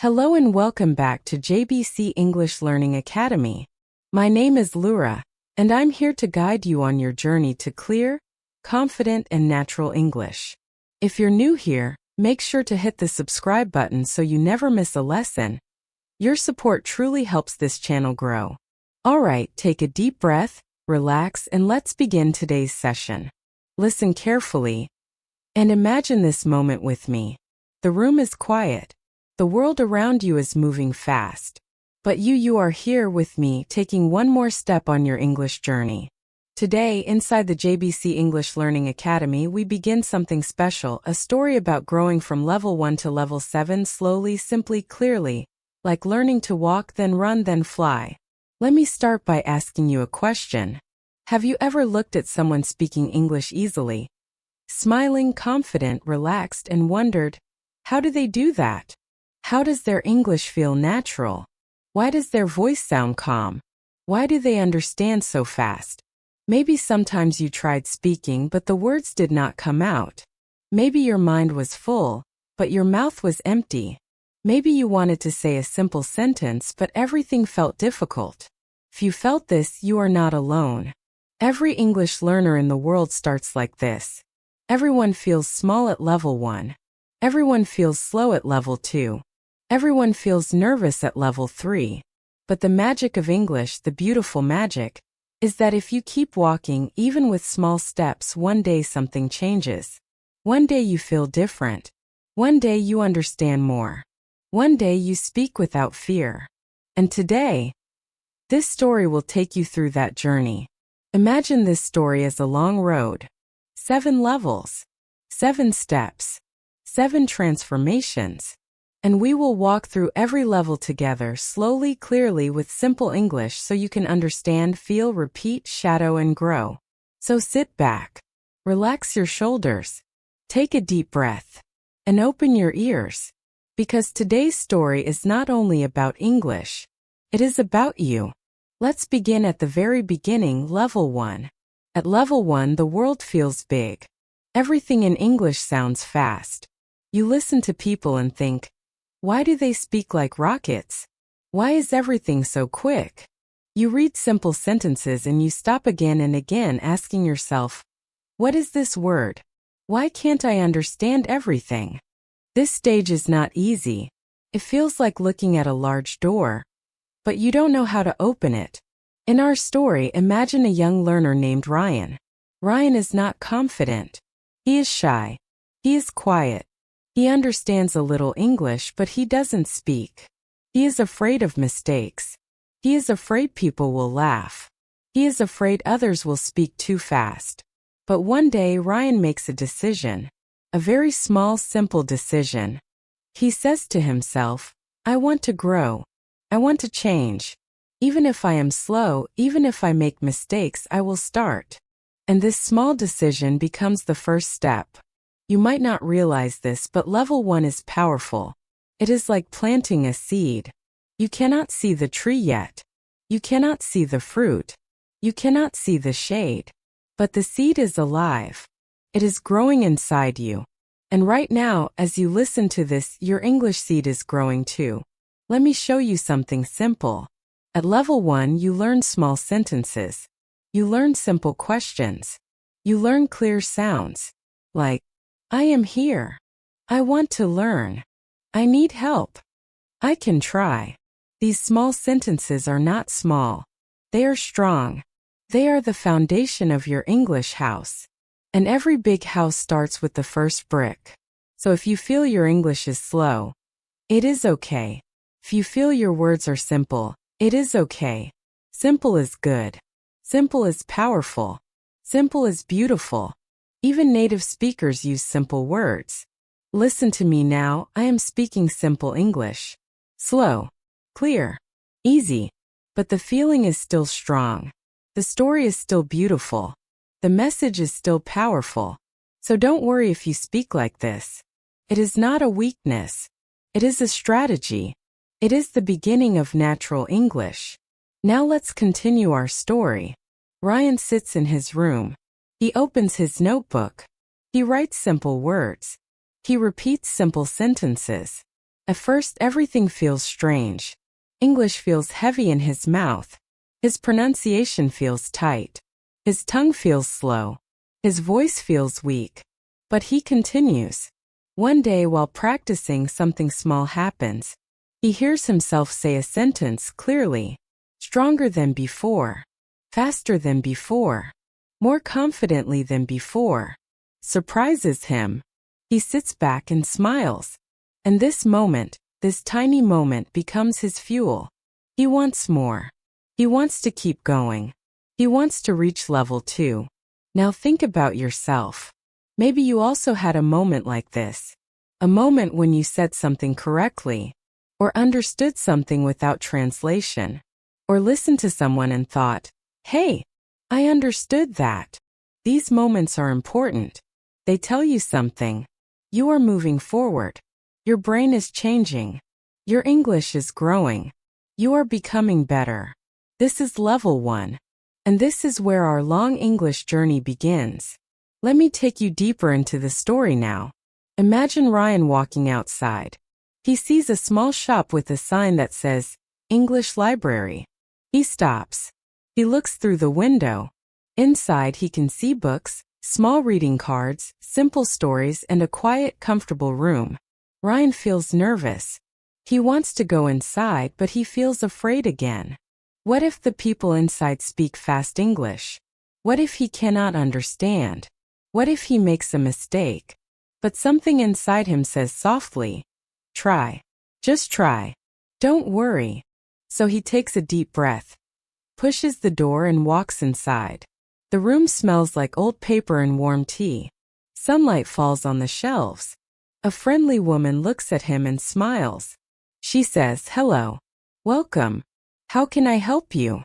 Hello and welcome back to JBC English Learning Academy. My name is Laura, and I'm here to guide you on your journey to clear, confident, and natural English. If you're new here, make sure to hit the subscribe button so you never miss a lesson. Your support truly helps this channel grow. Alright, take a deep breath, relax, and let's begin today's session. Listen carefully, and imagine this moment with me. The room is quiet. The world around you is moving fast. But you are here with me, taking one more step on your English journey. Today, inside the JBC English Learning Academy, we begin something special, a story about growing from level 1 to level 7 slowly, simply, clearly, like learning to walk, then run, then fly. Let me start by asking you a question. Have you ever looked at someone speaking English easily, smiling, confident, relaxed, and wondered, how do they do that? How does their English feel natural? Why does their voice sound calm? Why do they understand so fast? Maybe sometimes you tried speaking, but the words did not come out. Maybe your mind was full, but your mouth was empty. Maybe you wanted to say a simple sentence, but everything felt difficult. If you felt this, you are not alone. Every English learner in the world starts like this. Everyone feels small at level 1. Everyone feels slow at level 2. Everyone feels nervous at level 3. But the magic of English, the beautiful magic, is that if you keep walking, even with small steps, one day something changes. One day you feel different. One day you understand more. One day you speak without fear. And today, this story will take you through that journey. Imagine this story as a long road. 7 levels. 7 steps. 7 transformations. And we will walk through every level together, slowly, clearly, with simple English so you can understand, feel, repeat, shadow, and grow. So sit back, relax your shoulders, take a deep breath, and open your ears. Because today's story is not only about English, it is about you. Let's begin at the very beginning, level 1. At level 1, the world feels big. Everything in English sounds fast. You listen to people and think, why do they speak like rockets? Why is everything so quick? You read simple sentences and you stop again and again asking yourself, what is this word? Why can't I understand everything? This stage is not easy. It feels like looking at a large door, but you don't know how to open it. In our story, imagine a young learner named Rayan. Rayan is not confident. He is shy. He is quiet. He understands a little English, but he doesn't speak. He is afraid of mistakes. He is afraid people will laugh. He is afraid others will speak too fast. But one day, Rayan makes a decision. A very small, simple decision. He says to himself, I want to grow. I want to change. Even if I am slow, even if I make mistakes, I will start. And this small decision becomes the first step. You might not realize this, but level 1 is powerful. It is like planting a seed. You cannot see the tree yet. You cannot see the fruit. You cannot see the shade. But the seed is alive. It is growing inside you. And right now, as you listen to this, your English seed is growing too. Let me show you something simple. At level 1, you learn small sentences. You learn simple questions. You learn clear sounds, like, I am here. I want to learn. I need help. I can try. These small sentences are not small. They are strong. They are the foundation of your English house. And every big house starts with the first brick. So if you feel your English is slow, it is okay. If you feel your words are simple, it is okay. Simple is good. Simple is powerful. Simple is beautiful. Even native speakers use simple words. Listen to me now, I am speaking simple English. Slow, clear, easy. But the feeling is still strong. The story is still beautiful. The message is still powerful. So don't worry if you speak like this. It is not a weakness. It is a strategy. It is the beginning of natural English. Now let's continue our story. Rayan sits in his room. He opens his notebook. He writes simple words. He repeats simple sentences. At first, everything feels strange. English feels heavy in his mouth. His pronunciation feels tight. His tongue feels slow. His voice feels weak. But he continues. One day, while practicing, something small happens. He hears himself say a sentence clearly, stronger than before, faster than before, more confidently than before. Surprises him. He sits back and smiles. And this moment, this tiny moment, becomes his fuel. He wants more. He wants to keep going. He wants to reach level 2. Now think about yourself. Maybe you also had a moment like this. A moment when you said something correctly, or understood something without translation, or listened to someone and thought, "Hey, I understood that." These moments are important. They tell you something. You are moving forward. Your brain is changing. Your English is growing. You are becoming better. This is level 1. And this is where our long English journey begins. Let me take you deeper into the story now. Imagine Ryan walking outside. He sees a small shop with a sign that says, English Library. He stops. He looks through the window. Inside, he can see books, small reading cards, simple stories, and a quiet, comfortable room. Ryan feels nervous. He wants to go inside, but he feels afraid again. What if the people inside speak fast English? What if he cannot understand? What if he makes a mistake? But something inside him says softly, try. Just try. Don't worry. So he takes a deep breath, pushes the door and walks inside. The room smells like old paper and warm tea. Sunlight falls on the shelves. A friendly woman looks at him and smiles. She says, "Hello. Welcome. How can I help you?"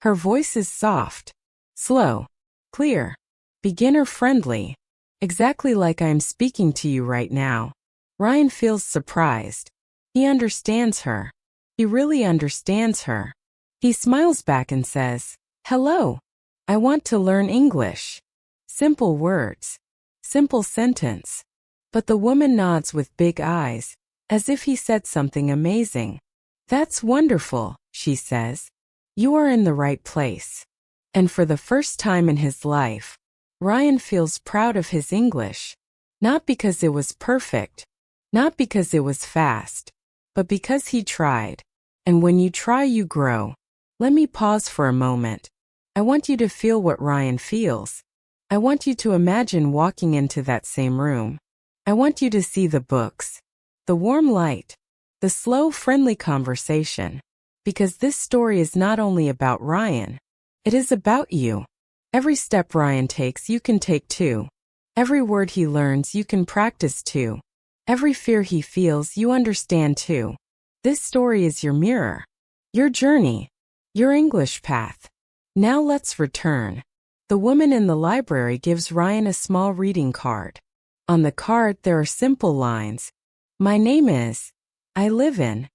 Her voice is soft, slow, clear, beginner-friendly, exactly like I'm speaking to you right now. Ryan feels surprised. He understands her. He really understands her. He smiles back and says, "Hello. I want to learn English." Simple words. Simple sentence. But the woman nods with big eyes, as if he said something amazing. "That's wonderful," she says. "You are in the right place." And for the first time in his life, Ryan feels proud of his English. Not because it was perfect, not because it was fast, but because he tried. And when you try, you grow. Let me pause for a moment. I want you to feel what Ryan feels. I want you to imagine walking into that same room. I want you to see the books, the warm light, the slow, friendly conversation. Because this story is not only about Ryan, it is about you. Every step Ryan takes, you can take too. Every word he learns, you can practice too. Every fear he feels, you understand too. This story is your mirror, your journey, your English path. Now let's return. The woman in the library gives Ryan a small reading card. On the card, there are simple lines. My name is, I live in,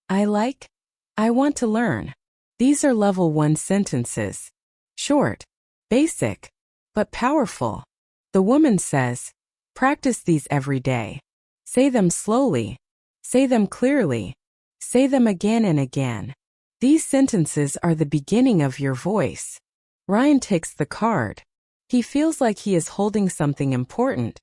I like, I want to learn. These are level 1 sentences. Short, basic, but powerful. The woman says, practice these every day. Say them slowly. Say them clearly. Say them again and again. These sentences are the beginning of your voice. Ryan takes the card. He feels like he is holding something important.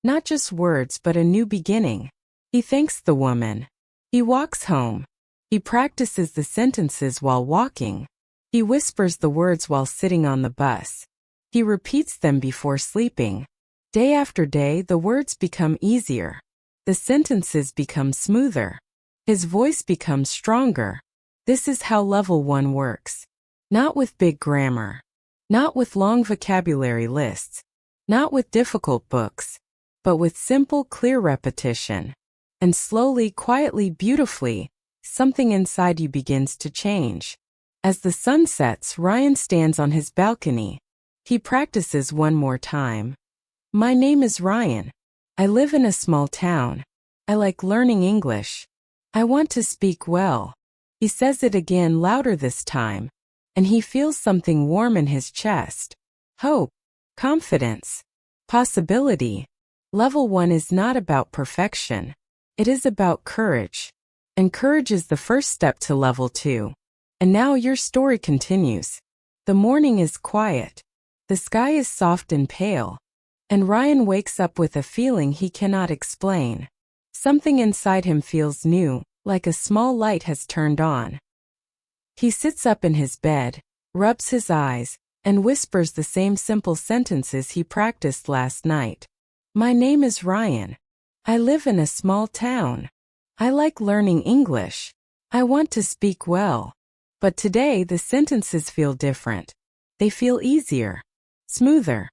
Not just words, but a new beginning. He thanks the woman. He walks home. He practices the sentences while walking. He whispers the words while sitting on the bus. He repeats them before sleeping. Day after day, the words become easier. The sentences become smoother. His voice becomes stronger. This is how level 1 works. Not with big grammar. Not with long vocabulary lists. Not with difficult books. But with simple, clear repetition. And slowly, quietly, beautifully, something inside you begins to change. As the sun sets, Ryan stands on his balcony. He practices one more time. My name is Ryan. I live in a small town. I like learning English. I want to speak well. He says it again, louder this time. And he feels something warm in his chest. Hope, confidence, possibility. Level 1 is not about perfection. It is about courage. And courage is the first step to level 2. And now your story continues. The morning is quiet. The sky is soft and pale. And Rayan wakes up with a feeling he cannot explain. Something inside him feels new, like a small light has turned on. He sits up in his bed, rubs his eyes, and whispers the same simple sentences he practiced last night. My name is Rayan. I live in a small town. I like learning English. I want to speak well. But today the sentences feel different. They feel easier, smoother,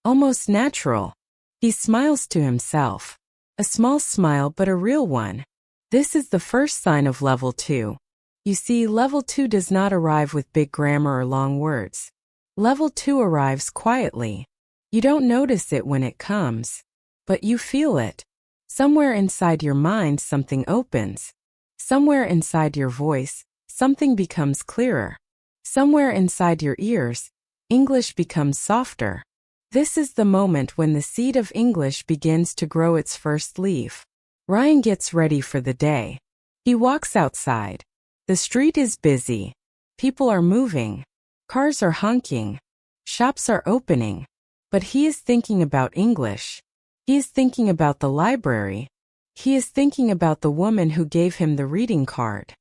almost natural. He smiles to himself. A small smile but a real one. This is the first sign of level 2. You see, level 2 does not arrive with big grammar or long words. Level 2 arrives quietly. You don't notice it when it comes, but you feel it. Somewhere inside your mind something opens. Somewhere inside your voice, something becomes clearer. Somewhere inside your ears, English becomes softer. This is the moment when the seed of English begins to grow its first leaf. Rayan gets ready for the day. He walks outside. The street is busy. People are moving. Cars are honking. Shops are opening. But he is thinking about English. He is thinking about the library. He is thinking about the woman who gave him the reading card.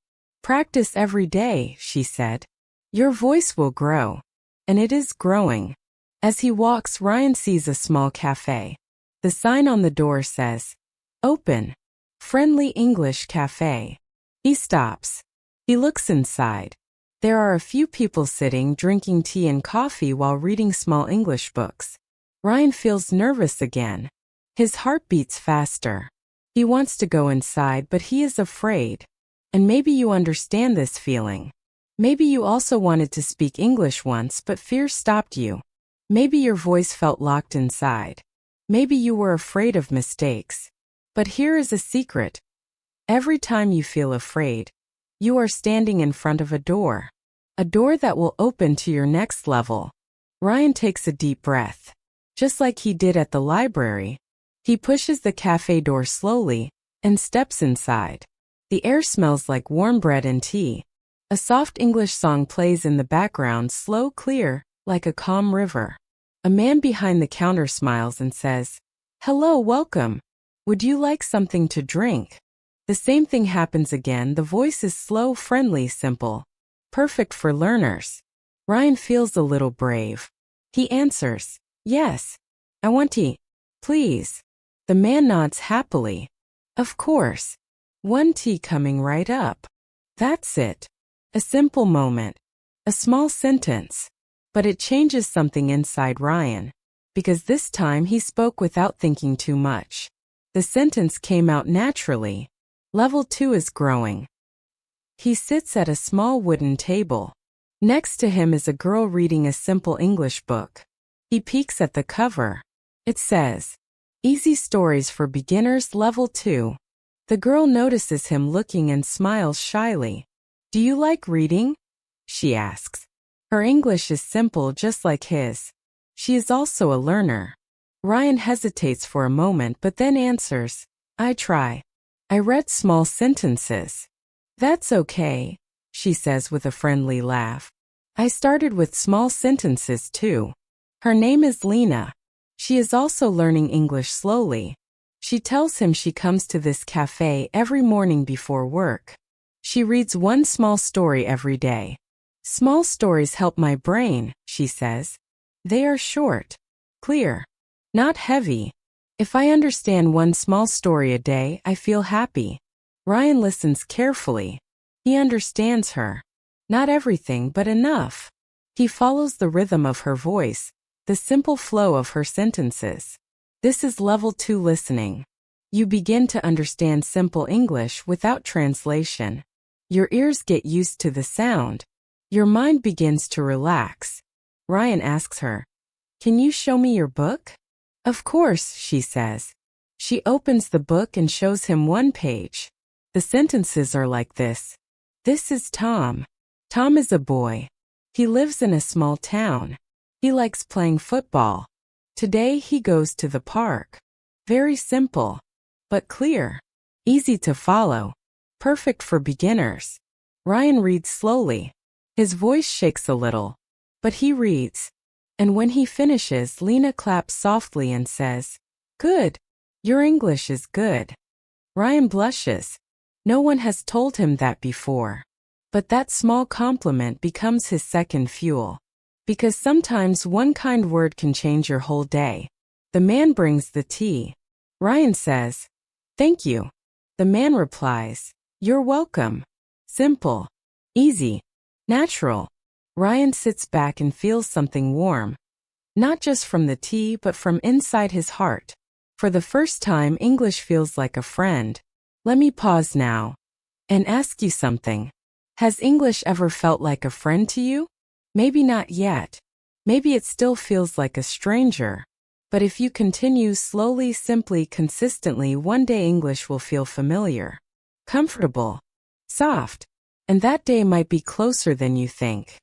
Practice every day, she said. Your voice will grow. And it is growing. As he walks, Rayan sees a small cafe. The sign on the door says, Open. Friendly English Cafe. He stops. He looks inside. There are a few people sitting, drinking tea and coffee while reading small English books. Rayan feels nervous again. His heart beats faster. He wants to go inside, but he is afraid. And maybe you understand this feeling. Maybe you also wanted to speak English once, but fear stopped you. Maybe your voice felt locked inside. Maybe you were afraid of mistakes. But here is a secret. Every time you feel afraid, you are standing in front of a door that will open to your next level. Rayan takes a deep breath. Just like he did at the library, he pushes the cafe door slowly and steps inside. The air smells like warm bread and tea. A soft English song plays in the background, slow, clear, like a calm river. A man behind the counter smiles and says, Hello, welcome. Would you like something to drink? The same thing happens again. The voice is slow, friendly, simple. Perfect for learners. Rayan feels a little brave. He answers, Yes. I want tea. Please. The man nods happily. Of course. One tea coming right up. That's it. A simple moment. A small sentence. But it changes something inside Rayan. Because this time he spoke without thinking too much. The sentence came out naturally. Level 2 is growing. He sits at a small wooden table. Next to him is a girl reading a simple English book. He peeks at the cover. It says, Easy Stories for Beginners Level 2. The girl notices him looking and smiles shyly. Do you like reading? She asks. Her English is simple just like his. She is also a learner. Rayan hesitates for a moment but then answers, I try. I read small sentences. That's okay, she says with a friendly laugh. I started with small sentences too. Her name is Lena. She is also learning English slowly. She tells him she comes to this cafe every morning before work. She reads one small story every day. Small stories help my brain, she says. They are short, clear, not heavy. If I understand one small story a day, I feel happy. Rayan listens carefully. He understands her. Not everything, but enough. He follows the rhythm of her voice, the simple flow of her sentences. This is level 2 listening. You begin to understand simple English without translation. Your ears get used to the sound. Your mind begins to relax. Rayan asks her, Can you show me your book? Of course, she says. She opens the book and shows him one page. The sentences are like this. This is Tom. Tom is a boy. He lives in a small town. He likes playing football. Today he goes to the park. Very simple, but clear. easy to follow, perfect for beginners. Rayan reads slowly. His voice shakes a little, but he reads. And when he finishes, Lena claps softly and says, "Good. Your English is good." Rayan blushes. No one has told him that before. But that small compliment becomes his second fuel. Because sometimes one kind word can change your whole day. The man brings the tea. Rayan says, "Thank you." The man replies, "You're welcome." Simple, easy, natural. Rayan sits back and feels something warm. Not just from the tea, but from inside his heart. For the first time, English feels like a friend. Let me pause now and ask you something. Has English ever felt like a friend to you? Maybe not yet. Maybe it still feels like a stranger. But if you continue slowly, simply, consistently, one day English will feel familiar, comfortable, soft, and that day might be closer than you think.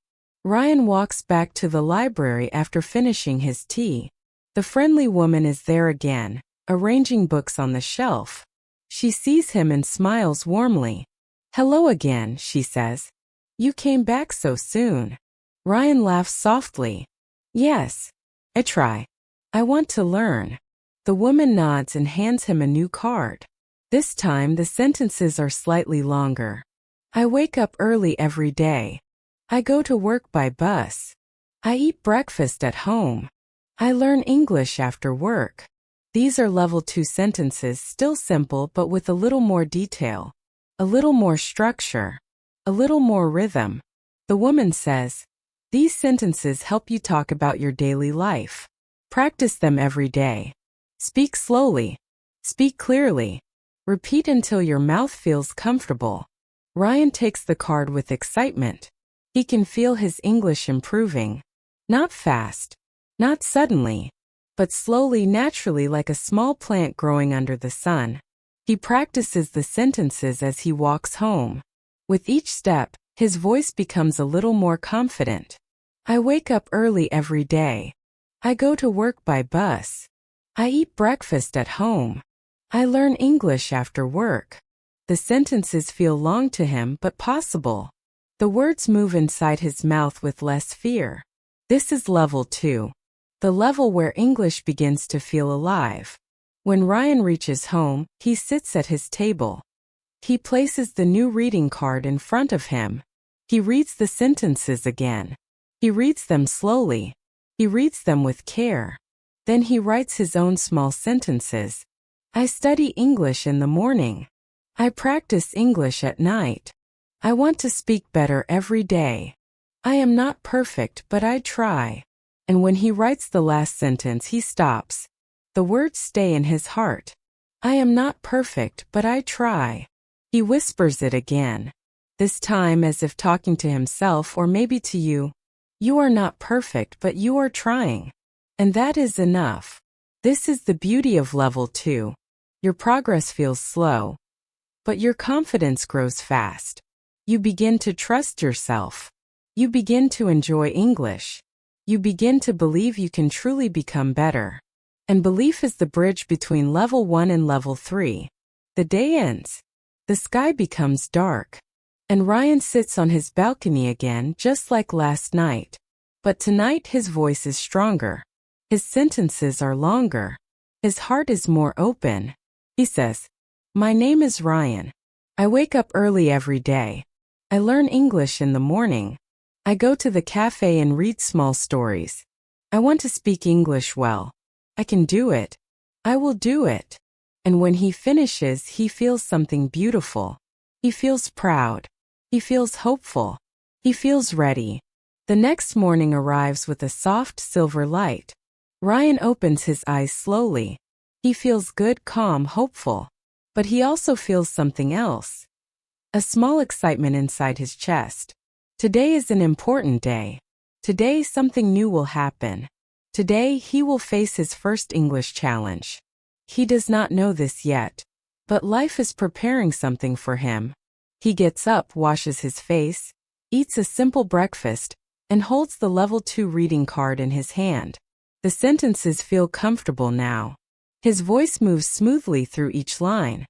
Rayan walks back to the library after finishing his tea. The friendly woman is there again, arranging books on the shelf. She sees him and smiles warmly. "Hello again," she says. "You came back so soon." Rayan laughs softly. "Yes, I try. I want to learn." The woman nods and hands him a new card. This time the sentences are slightly longer. "I wake up early every day. I go to work by bus. I eat breakfast at home. I learn English after work." These are level 2 sentences, still simple but with a little more detail, a little more structure, a little more rhythm. The woman says, "These sentences help you talk about your daily life. Practice them every day. Speak slowly. Speak clearly. Repeat until your mouth feels comfortable." Rayan takes the card with excitement. He can feel his English improving. Not fast, not suddenly, but slowly, naturally, like a small plant growing under the sun. He practices the sentences as he walks home. With each step, his voice becomes a little more confident. "I wake up early every day. I go to work by bus. I eat breakfast at home. I learn English after work." The sentences feel long to him but possible. The words move inside his mouth with less fear. This is level 2. The level where English begins to feel alive. When Rayan reaches home, he sits at his table. He places the new reading card in front of him. He reads the sentences again. He reads them slowly. He reads them with care. Then he writes his own small sentences. "I study English in the morning. I practice English at night. I want to speak better every day. I am not perfect, but I try." And when he writes the last sentence, he stops. The words stay in his heart. "I am not perfect, but I try." He whispers it again, this time as if talking to himself or maybe to you. You are not perfect, but you are trying. And that is enough. This is the beauty of level 2. Your progress feels slow, but your confidence grows fast. You begin to trust yourself. You begin to enjoy English. You begin to believe you can truly become better. And belief is the bridge between level 1 and level 3. The day ends. The sky becomes dark. And Rayan sits on his balcony again, just like last night. But tonight his voice is stronger. His sentences are longer. His heart is more open. He says, "My name is Rayan. I wake up early every day. I learn English in the morning. I go to the cafe and read small stories. I want to speak English well. I can do it. I will do it." And when he finishes, he feels something beautiful. He feels proud. He feels hopeful. He feels ready. The next morning arrives with a soft silver light. Rayan opens his eyes slowly. He feels good, calm, hopeful. But he also feels something else. A small excitement inside his chest. Today is an important day. Today something new will happen. Today he will face his first English challenge. He does not know this yet, but life is preparing something for him. He gets up, washes his face, eats a simple breakfast, and holds the level 2 reading card in his hand. The sentences feel comfortable now. His voice moves smoothly through each line.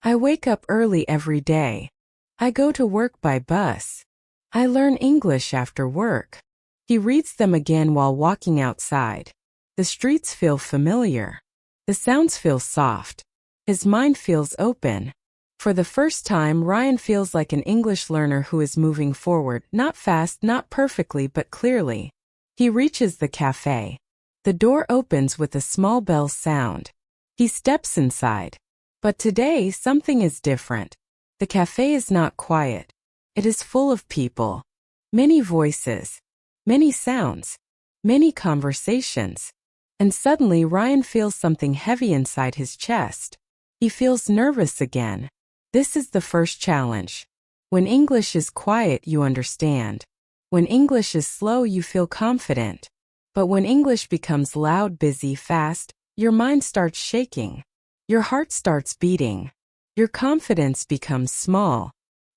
I wake up early every day. I go to work by bus. I learn English after work. He reads them again while walking outside. The streets feel familiar. The sounds feel soft. His mind feels open. For the first time, Rayan feels like an English learner who is moving forward, not fast, not perfectly, but clearly. He reaches the cafe. The door opens with a small bell sound. He steps inside. But today, something is different. The cafe is not quiet. It is full of people. Many voices. Many sounds. Many conversations. And suddenly, Rayan feels something heavy inside his chest. He feels nervous again. This is the first challenge. When English is quiet, you understand. When English is slow, you feel confident. But when English becomes loud, busy, fast, your mind starts shaking. Your heart starts beating. Your confidence becomes small.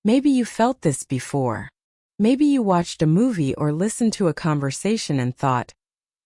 Maybe you felt this before. Maybe you watched a movie or listened to a conversation and thought,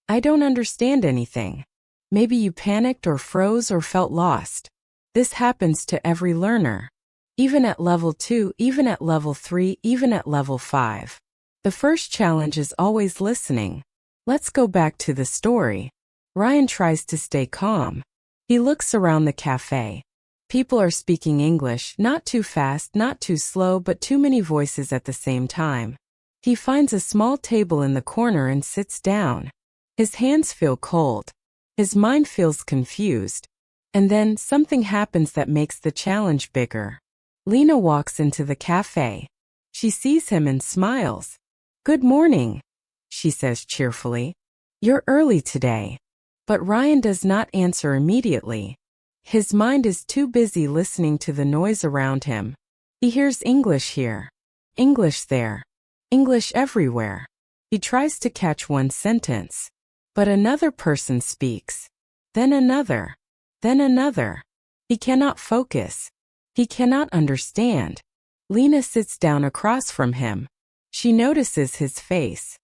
I don't understand anything. Maybe you panicked or froze or felt lost. This happens to every learner. Even at level 2, even at level 3, even at level 5. The first challenge is always listening. Let's go back to the story. Rayan tries to stay calm. He looks around the cafe. People are speaking English, not too fast, not too slow, but too many voices at the same time. He finds a small table in the corner and sits down. His hands feel cold. His mind feels confused. And then something happens that makes the challenge bigger. Lena walks into the cafe. She sees him and smiles. Good morning, she says cheerfully. You're early today. But Rayan does not answer immediately. His mind is too busy listening to the noise around him. He hears English here, English there, English everywhere. He tries to catch one sentence. But another person speaks. Then another. Then another. He cannot focus. He cannot understand. Lena sits down across from him. She notices his face.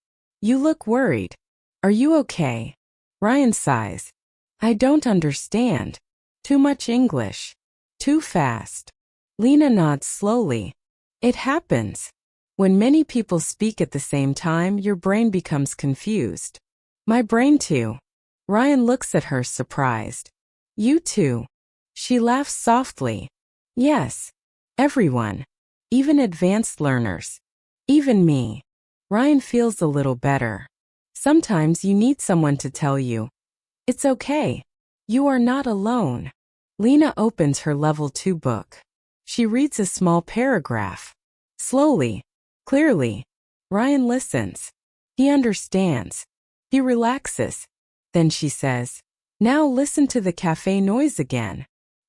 You look worried. Are you okay? Rayan sighs. I don't understand. Too much English. Too fast. Lena nods slowly. It happens. When many people speak at the same time, your brain becomes confused. My brain too. Rayan looks at her surprised. You too. She laughs softly. Yes. Everyone. Even advanced learners. Even me. Rayan feels a little better. Sometimes you need someone to tell you, it's okay. You are not alone. Lena opens her level 2 book. She reads a small paragraph. Slowly. Clearly. Rayan listens. He understands. He relaxes. Then she says, now listen to the cafe noise again.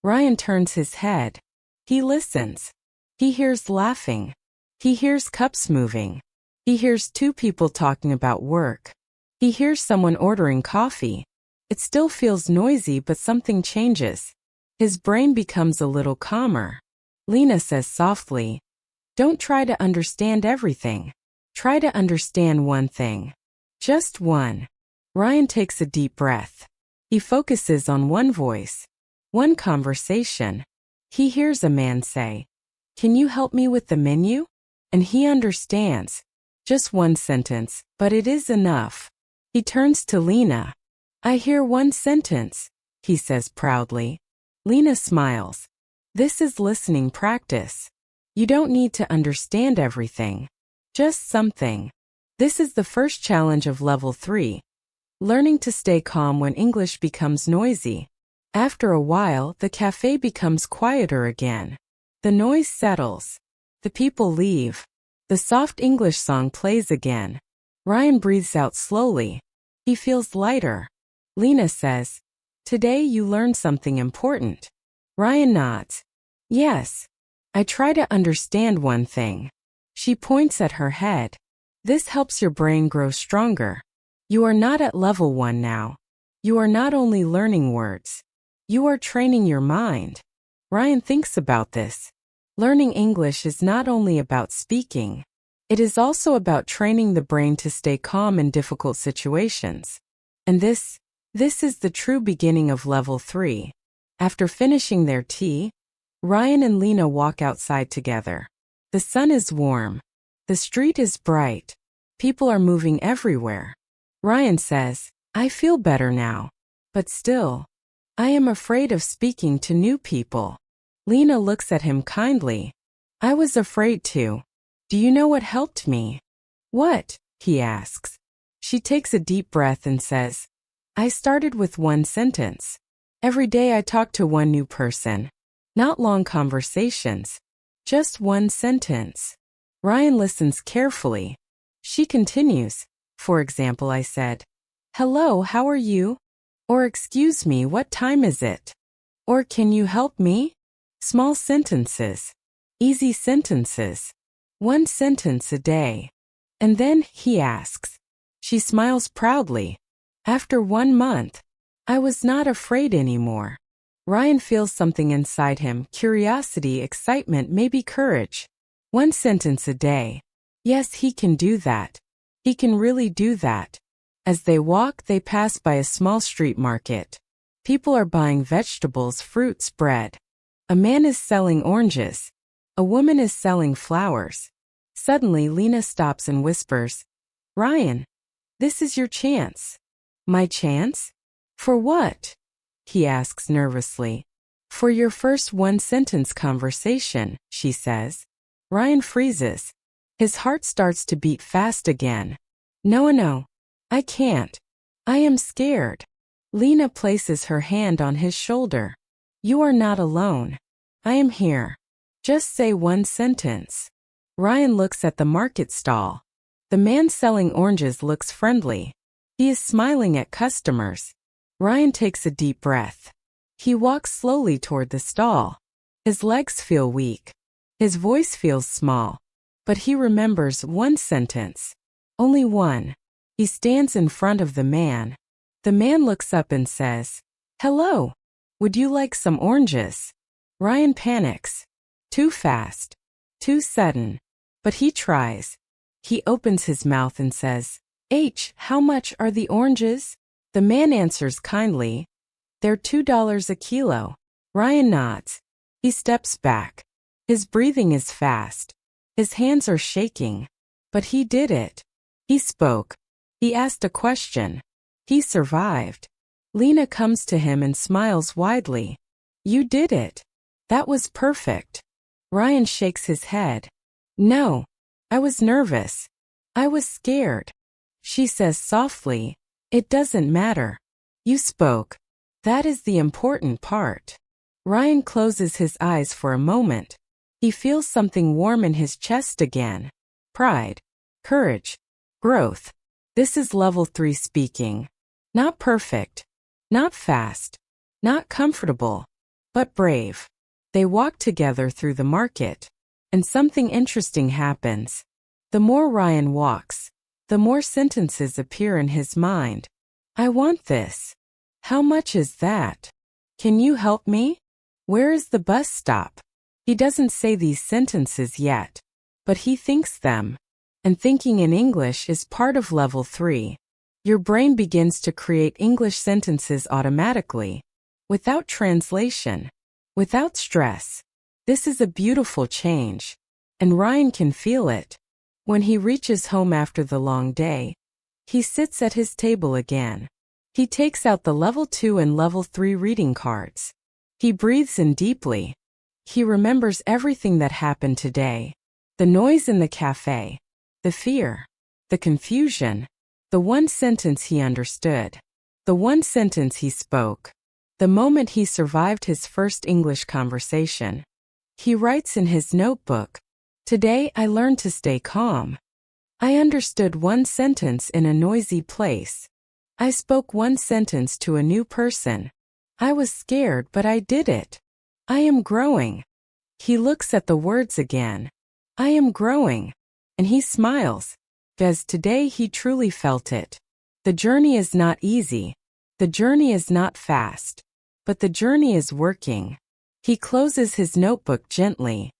Rayan turns his head. He listens. He hears laughing. He hears cups moving. He hears two people talking about work. He hears someone ordering coffee. It still feels noisy, but something changes. His brain becomes a little calmer. Lena says softly, don't try to understand everything. Try to understand one thing. Just one. Rayan takes a deep breath. He focuses on one voice. One conversation. He hears a man say, can you help me with the menu? And he understands. Just one sentence, but it is enough. He turns to Lena. I hear one sentence, he says proudly. Lena smiles. This is listening practice. You don't need to understand everything. Just something. This is the first challenge of level 3. Learning to stay calm when English becomes noisy. After a while, the cafe becomes quieter again. The noise settles. The people leave. The soft English song plays again. Rayan breathes out slowly. He feels lighter. Lena says, today you learned something important. Rayan nods. Yes. I try to understand one thing. She points at her head. This helps your brain grow stronger. You are not at level 1 now. You are not only learning words. You are training your mind. Rayan thinks about this. Learning English is not only about speaking. It is also about training the brain to stay calm in difficult situations. And this is the true beginning of level 3. After finishing their tea, Ryan and Lena walk outside together. The sun is warm. The street is bright. People are moving everywhere. Ryan says, I feel better now. But still, I am afraid of speaking to new people. Lena looks at him kindly. I was afraid too. Do you know what helped me? What? He asks. She takes a deep breath and says, I started with one sentence. Every day I talk to one new person. Not long conversations. Just one sentence. Ryan listens carefully. She continues. For example, I said, hello, how are you? Or excuse me, what time is it? Or can you help me? Small sentences. Easy sentences. One sentence a day. And then, he asks. She smiles proudly. After 1 month, I was not afraid anymore. Ryan feels something inside him, curiosity, excitement, maybe courage. One sentence a day. Yes, he can do that. He can really do that. As they walk, they pass by a small street market. People are buying vegetables, fruits, bread. A man is selling oranges. A woman is selling flowers. Suddenly, Lena stops and whispers, Ryan, this is your chance. My chance? For what? He asks nervously. For your first one-sentence conversation, she says. Ryan freezes. His heart starts to beat fast again. No, I can't. I am scared. Lena places her hand on his shoulder. You are not alone. I am here. Just say one sentence. Ryan looks at the market stall. The man selling oranges looks friendly. He is smiling at customers. Ryan takes a deep breath. He walks slowly toward the stall. His legs feel weak. His voice feels small. But he remembers one sentence. Only one. He stands in front of the man. The man looks up and says, hello. Would you like some oranges? Ryan panics. Too fast. Too sudden. But he tries. He opens his mouth and says, how much are the oranges? The man answers kindly, they're $2 a kilo. Ryan nods. He steps back. His breathing is fast. His hands are shaking. But he did it. He spoke. He asked a question. He survived. Lena comes to him and smiles widely. You did it. That was perfect. Ryan shakes his head. No. I was nervous. I was scared. She says softly, it doesn't matter. You spoke. That is the important part. Ryan closes his eyes for a moment. He feels something warm in his chest again. Pride. Courage. Growth. This is level 3 speaking. Not perfect. Not fast. Not comfortable. But brave. They walk together through the market. And something interesting happens. The more Ryan walks, the more sentences appear in his mind. I want this. How much is that? Can you help me? Where is the bus stop? He doesn't say these sentences yet, but he thinks them. And thinking in English is part of level 3. Your brain begins to create English sentences automatically, without translation, without stress. This is a beautiful change, and Ryan can feel it. When he reaches home after the long day, he sits at his table again. He takes out the level 2 and level 3 reading cards. He breathes in deeply. He remembers everything that happened today. The noise in the cafe. The fear. The confusion. The one sentence he understood. The one sentence he spoke. The moment he survived his first English conversation. He writes in his notebook, today I learned to stay calm. I understood one sentence in a noisy place. I spoke one sentence to a new person. I was scared, but I did it. I am growing. He looks at the words again. I am growing. And he smiles. Because today he truly felt it. The journey is not easy. The journey is not fast. But the journey is working. He closes his notebook gently.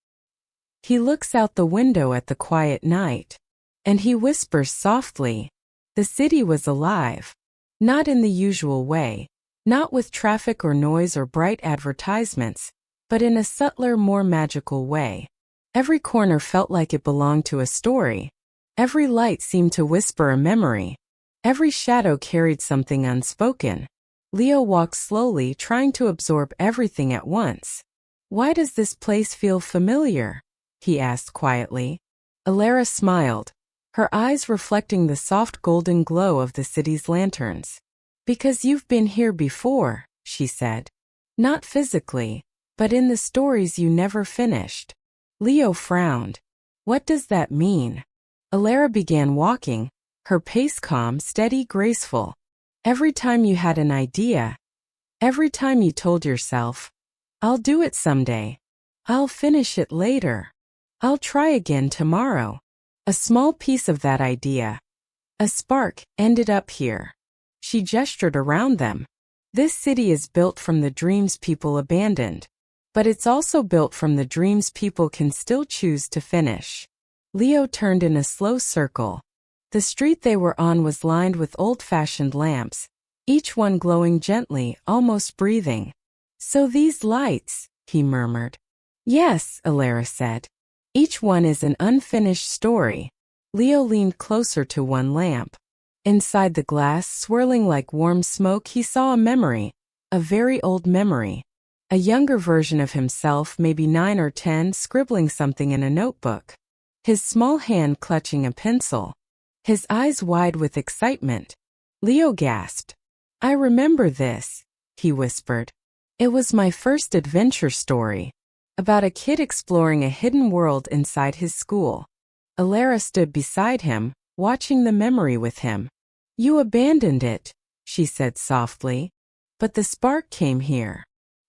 He looks out the window at the quiet night. And he whispers softly. The city was alive. Not in the usual way. Not with traffic or noise or bright advertisements. but in a subtler, more magical way. Every corner felt like it belonged to a story. Every light seemed to whisper a memory. Every shadow carried something unspoken. Leo walked slowly, trying to absorb everything at once. "Why does this place feel familiar?" he asked quietly. Alara smiled, her eyes reflecting the soft golden glow of the city's lanterns. "Because you've been here before," she said. "Not physically, but in the stories you never finished." Leo frowned. "What does that mean?" Alara began walking, her pace calm, steady, graceful. "Every time you had an idea, every time you told yourself, 'I'll do it someday. I'll finish it later. I'll try again tomorrow,' a small piece of that idea, a spark, ended up here." She gestured around them. "This city is built from the dreams people abandoned, but it's also built from the dreams people can still choose to finish." Leo turned in a slow circle. The street they were on was lined with old-fashioned lamps, each one glowing gently, almost breathing. "So these lights," he murmured. "Yes," Alara said. "Each one is an unfinished story." Leo leaned closer to one lamp. Inside the glass, swirling like warm smoke, he saw a memory, a very old memory. A younger version of himself, maybe 9 or 10, scribbling something in a notebook. His small hand clutching a pencil. His eyes wide with excitement. Leo gasped. "I remember this," he whispered. "It was my first adventure story, about a kid exploring a hidden world inside his school." Alara stood beside him, watching the memory with him. "You abandoned it," she said softly. "But the spark came here."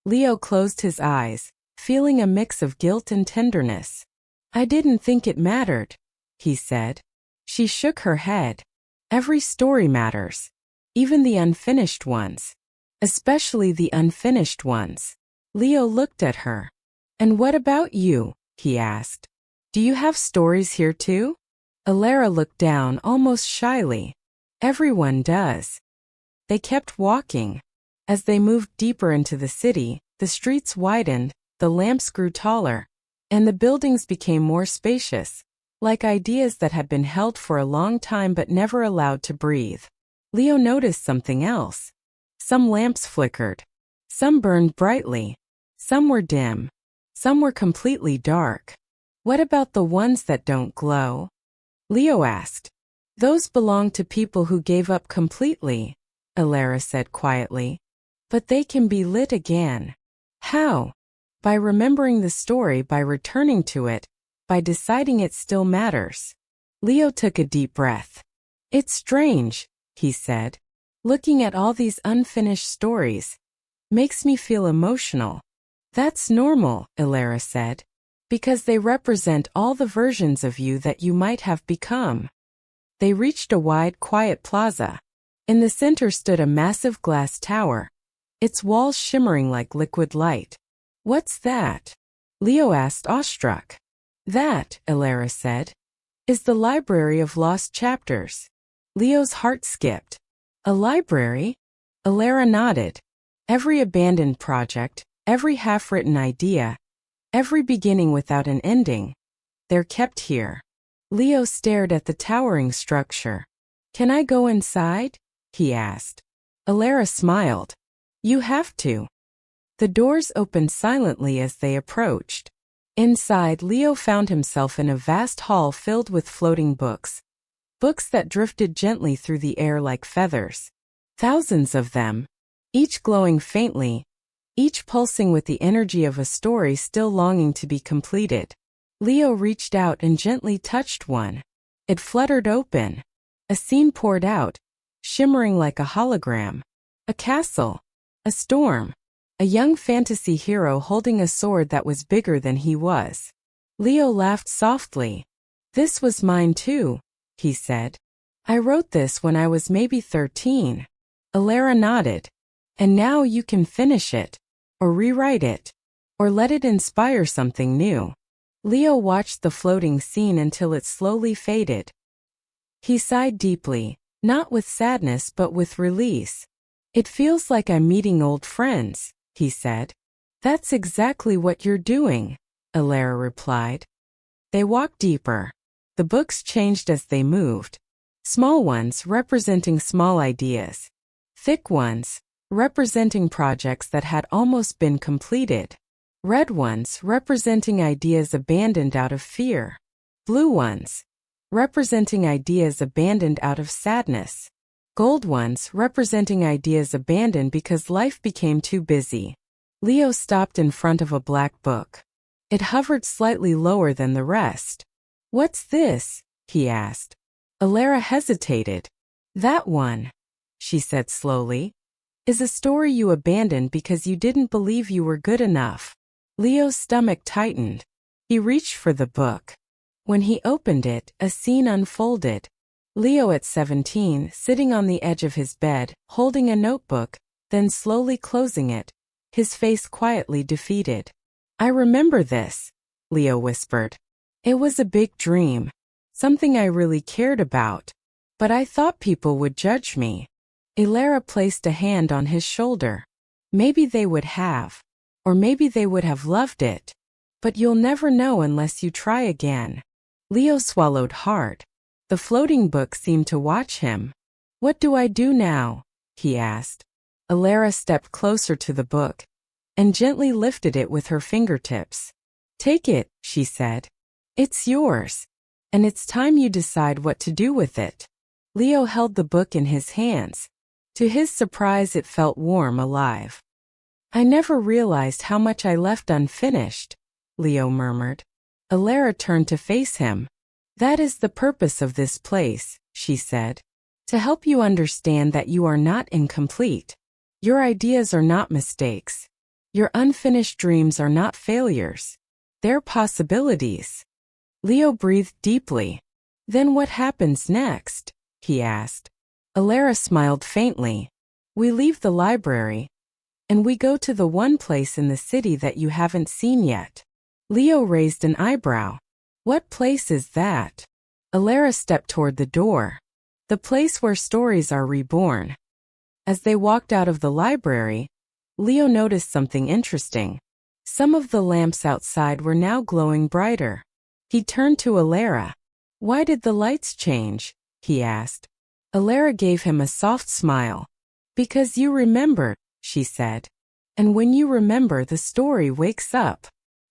Leo closed his eyes, feeling a mix of guilt and tenderness. "I didn't think it mattered," he said. She shook her head. "Every story matters, even the unfinished ones. Especially the unfinished ones." Leo looked at her. "And what about you?" he asked. "Do you have stories here too?" Alara looked down almost shyly. "Everyone does." They kept walking. As they moved deeper into the city, the streets widened, the lamps grew taller, and the buildings became more spacious, like ideas that had been held for a long time but never allowed to breathe. Leo noticed something else. Some lamps flickered. Some burned brightly. Some were dim. Some were completely dark. "What about the ones that don't glow?" Leo asked. "Those belong to people who gave up completely," Alara said quietly. "But they can be lit again." "How?" "By remembering the story, by returning to it, by deciding it still matters." Leo took a deep breath. "It's strange," he said. "Looking at all these unfinished stories makes me feel emotional." "That's normal," Alara said, "because they represent all the versions of you that you might have become." They reached a wide, quiet plaza. In the center stood a massive glass tower, its walls shimmering like liquid light. "What's that?" Leo asked, awestruck. "That," Alara said, "is the Library of Lost Chapters." Leo's heart skipped. "A library?" Alara nodded. "Every abandoned project, every half-written idea, every beginning without an ending, they're kept here." Leo stared at the towering structure. "Can I go inside?" he asked. Alara smiled. "You have to." The doors opened silently as they approached. Inside, Leo found himself in a vast hall filled with floating books. Books that drifted gently through the air like feathers. Thousands of them, each glowing faintly, each pulsing with the energy of a story still longing to be completed. Leo reached out and gently touched one. It fluttered open. A scene poured out, shimmering like a hologram. A castle. A storm. A young fantasy hero holding a sword that was bigger than he was. Leo laughed softly. "This was mine too," he said. "I wrote this when I was maybe 13. Alara nodded. "And now you can finish it, or rewrite it, or let it inspire something new." Leo watched the floating scene until it slowly faded. He sighed deeply, not with sadness but with release. "It feels like I'm meeting old friends," he said. That's exactly what you're doing, Alara replied. They walked deeper. The books changed as they moved. Small ones representing small ideas. Thick ones representing projects that had almost been completed. Red ones representing ideas abandoned out of fear. Blue ones representing ideas abandoned out of sadness. Gold ones representing ideas abandoned because life became too busy. Leo stopped in front of a black book. It hovered slightly lower than the rest. "What's this?" he asked. Alara hesitated. "That one," she said slowly, "is a story you abandoned because you didn't believe you were good enough." Leo's stomach tightened. He reached for the book. When he opened it, a scene unfolded. Leo at 17, sitting on the edge of his bed, holding a notebook, then slowly closing it, his face quietly defeated. "I remember this," Leo whispered. "It was a big dream. Something I really cared about. But I thought people would judge me." Alara placed a hand on his shoulder. "Maybe they would have. Or maybe they would have loved it. But you'll never know unless you try again." Leo swallowed hard. The floating book seemed to watch him. "What do I do now?" he asked. Alara stepped closer to the book and gently lifted it with her fingertips. "Take it," she said. "It's yours. And it's time you decide what to do with it." Leo held the book in his hands. To his surprise, it felt warm, alive. "I never realized how much I left unfinished," Leo murmured. Alara turned to face him. "That is the purpose of this place," she said. "To help you understand that you are not incomplete. Your ideas are not mistakes. Your unfinished dreams are not failures. They're possibilities." Leo breathed deeply. "Then what happens next?" he asked. Alara smiled faintly. "We leave the library. And we go to the one place in the city that you haven't seen yet." Leo raised an eyebrow. "What place is that?" Alara stepped toward the door. "The place where stories are reborn." As they walked out of the library, Leo noticed something interesting. Some of the lamps outside were now glowing brighter. He turned to Alara. "Why did the lights change?" he asked. Alara gave him a soft smile. "Because you remembered," she said. "And when you remember, the story wakes up."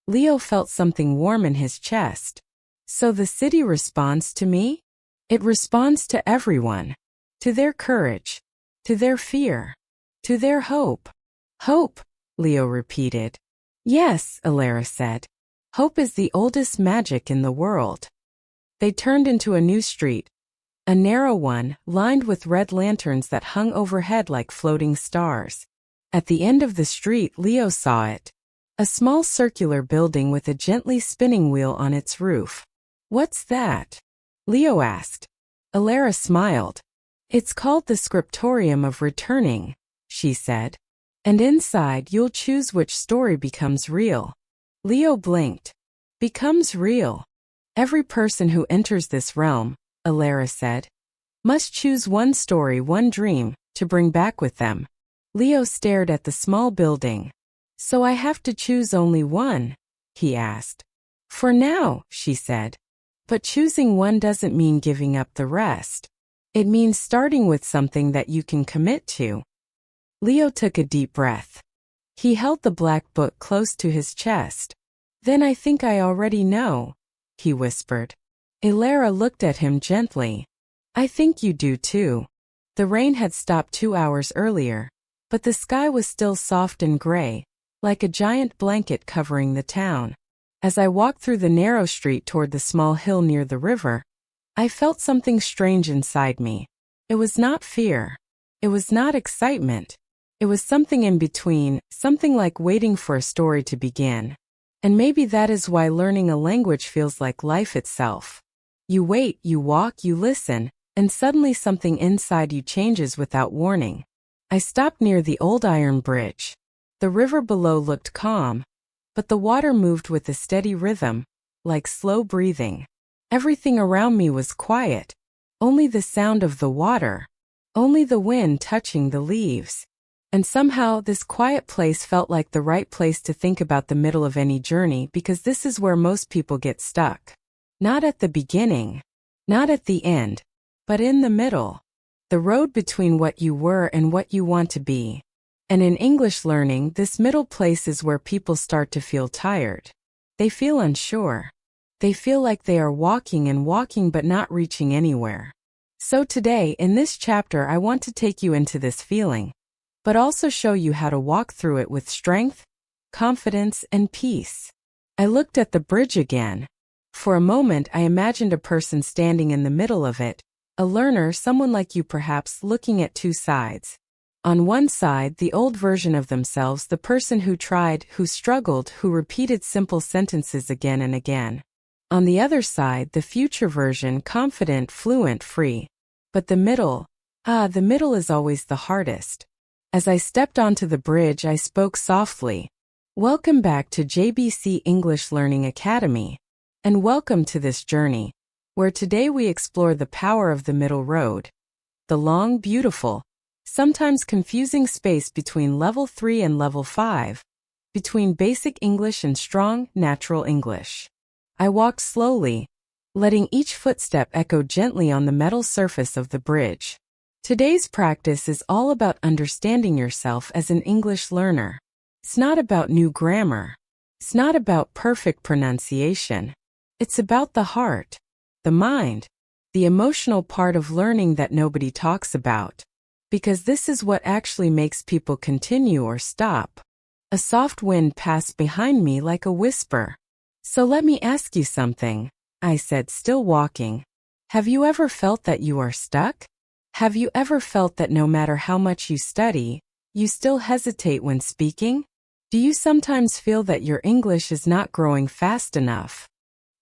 Leo felt something warm in his chest. "So the city responds to me?" "It responds to everyone. To their courage. To their fear. To their hope." "Hope," Leo repeated. "Yes," Alara said. "Hope is the oldest magic in the world." They turned into a new street. A narrow one, lined with red lanterns that hung overhead like floating stars. At the end of the street, Leo saw it. A small circular building with a gently spinning wheel on its roof. "What's that?" Leo asked. Alara smiled. "It's called the Scriptorium of Returning," she said. "And inside you'll choose which story becomes real." Leo blinked. "Becomes real?" "Every person who enters this realm," Alara said, "must choose one story, one dream, to bring back with them." Leo stared at the small building. "So I have to choose only one?" he asked. "For now," she said. "But choosing one doesn't mean giving up the rest. It means starting with something that you can commit to." Leo took a deep breath. He held the black book close to his chest. "Then I think I already know," he whispered. Alara looked at him gently. "I think you do too." The rain had stopped 2 hours earlier, but the sky was still soft and gray, like a giant blanket covering the town. As I walked through the narrow street toward the small hill near the river, I felt something strange inside me. It was not fear. It was not excitement. It was something in between, something like waiting for a story to begin. And maybe that is why learning a language feels like life itself. You wait, you walk, you listen, and suddenly something inside you changes without warning. I stopped near the old iron bridge. The river below looked calm, but the water moved with a steady rhythm, like slow breathing. Everything around me was quiet. Only the sound of the water. Only the wind touching the leaves. And somehow, this quiet place felt like the right place to think about the middle of any journey because this is where most people get stuck. Not at the beginning, not at the end, but in the middle. The road between what you were and what you want to be. And in English learning, this middle place is where people start to feel tired. They feel unsure. They feel like they are walking and walking but not reaching anywhere. So today, in this chapter, I want to take you into this feeling, but also show you how to walk through it with strength, confidence, and peace. I looked at the bridge again. For a moment, I imagined a person standing in the middle of it, a learner, someone like you perhaps, looking at two sides. On one side, the old version of themselves, the person who tried, who struggled, who repeated simple sentences again and again. On the other side, the future version, confident, fluent, free. But the middle is always the hardest. As I stepped onto the bridge, I spoke softly. Welcome back to JBC English Learning Academy. And welcome to this journey, where today we explore the power of the middle road. The long, beautiful, sometimes confusing space between level 3 and level 5. Between basic English and strong, natural English. I walked slowly, letting each footstep echo gently on the metal surface of the bridge. Today's practice is all about understanding yourself as an English learner. It's not about new grammar. It's not about perfect pronunciation. It's about the heart, the mind, the emotional part of learning that nobody talks about. Because this is what actually makes people continue or stop. A soft wind passed behind me like a whisper. So let me ask you something, I said, still walking. Have you ever felt that you are stuck? Have you ever felt that no matter how much you study, you still hesitate when speaking? Do you sometimes feel that your English is not growing fast enough?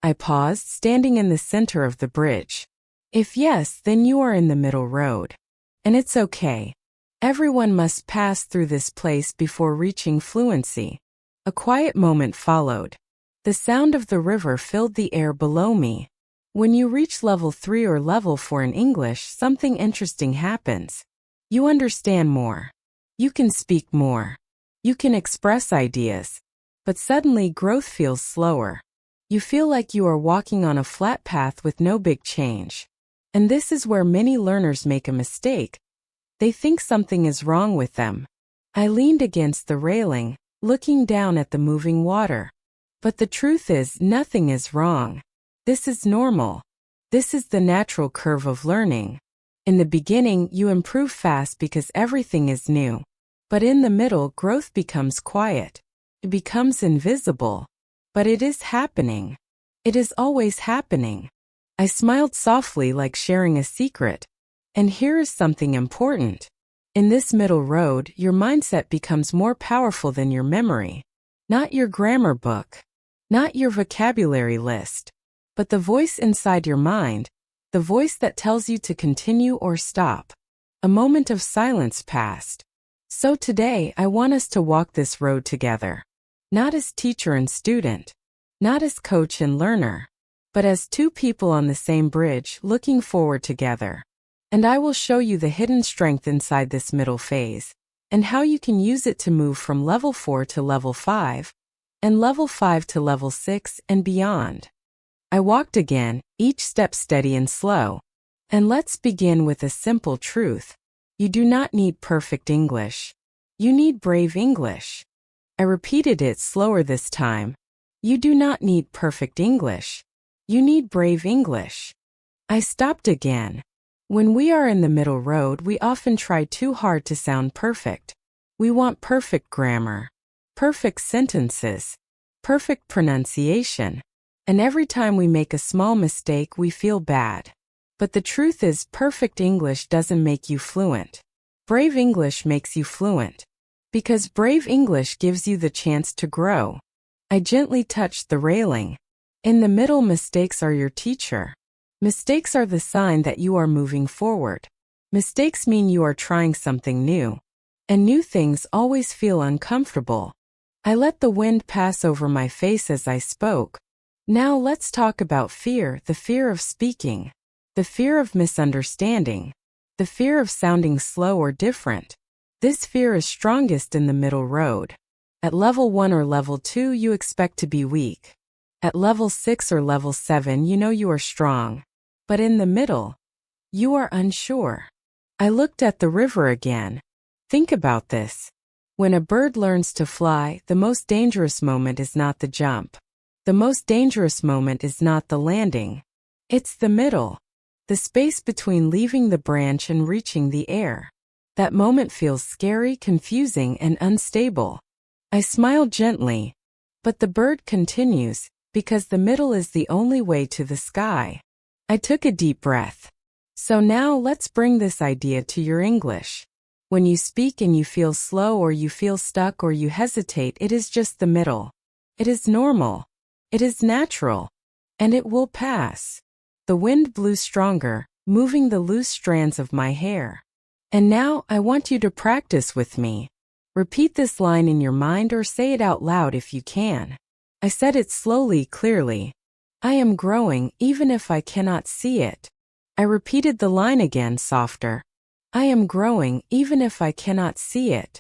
I paused, standing in the center of the bridge. If yes, then you are in the middle road. And it's okay. Everyone must pass through this place before reaching fluency. A quiet moment followed. The sound of the river filled the air below me. When you reach level 3 or level 4 in English, something interesting happens. You understand more. You can speak more. You can express ideas. But suddenly growth feels slower. You feel like you are walking on a flat path with no big change. And this is where many learners make a mistake. They think something is wrong with them. I leaned against the railing, looking down at the moving water. But the truth is, nothing is wrong. This is normal. This is the natural curve of learning. In the beginning, you improve fast because everything is new. But in the middle, growth becomes quiet. It becomes invisible. But it is happening. It is always happening. I smiled softly, like sharing a secret. And here is something important. In this middle road, your mindset becomes more powerful than your memory. Not your grammar book. Not your vocabulary list. But the voice inside your mind, the voice that tells you to continue or stop. A moment of silence passed. So today, I want us to walk this road together. Not as teacher and student. Not as coach and learner. But as two people on the same bridge, looking forward together. And I will show you the hidden strength inside this middle phase, and how you can use it to move from level 4 to level 5, and level 5 to level 6 and beyond. I walked again, each step steady and slow. And let's begin with a simple truth. You do not need perfect English. You need brave English. I repeated it slower this time. You do not need perfect English. You need brave English. I stopped again. When we are in the middle road, we often try too hard to sound perfect. We want perfect grammar, perfect sentences, perfect pronunciation. And every time we make a small mistake, we feel bad. But the truth is, perfect English doesn't make you fluent. Brave English makes you fluent. Because brave English gives you the chance to grow. I gently touched the railing. In the middle, mistakes are your teacher. Mistakes are the sign that you are moving forward. Mistakes mean you are trying something new. And new things always feel uncomfortable. I let the wind pass over my face as I spoke. Now let's talk about fear, the fear of speaking, the fear of misunderstanding, the fear of sounding slow or different. This fear is strongest in the middle road. At level 1 or level 2, you expect to be weak. At level 6 or level 7, you know you are strong. But in the middle, you are unsure. I looked at the river again. Think about this. When a bird learns to fly, the most dangerous moment is not the jump. The most dangerous moment is not the landing. It's the middle. The space between leaving the branch and reaching the air. That moment feels scary, confusing, and unstable. I smiled gently. But the bird continues, because the middle is the only way to the sky. I took a deep breath. So now let's bring this idea to your English. When you speak and you feel slow or you feel stuck or you hesitate, it is just the middle. It is normal. It is natural. And it will pass. The wind blew stronger, moving the loose strands of my hair. And now I want you to practice with me. Repeat this line in your mind or say it out loud if you can. I said it slowly, clearly. I am growing even if I cannot see it. I repeated the line again, softer. I am growing even if I cannot see it.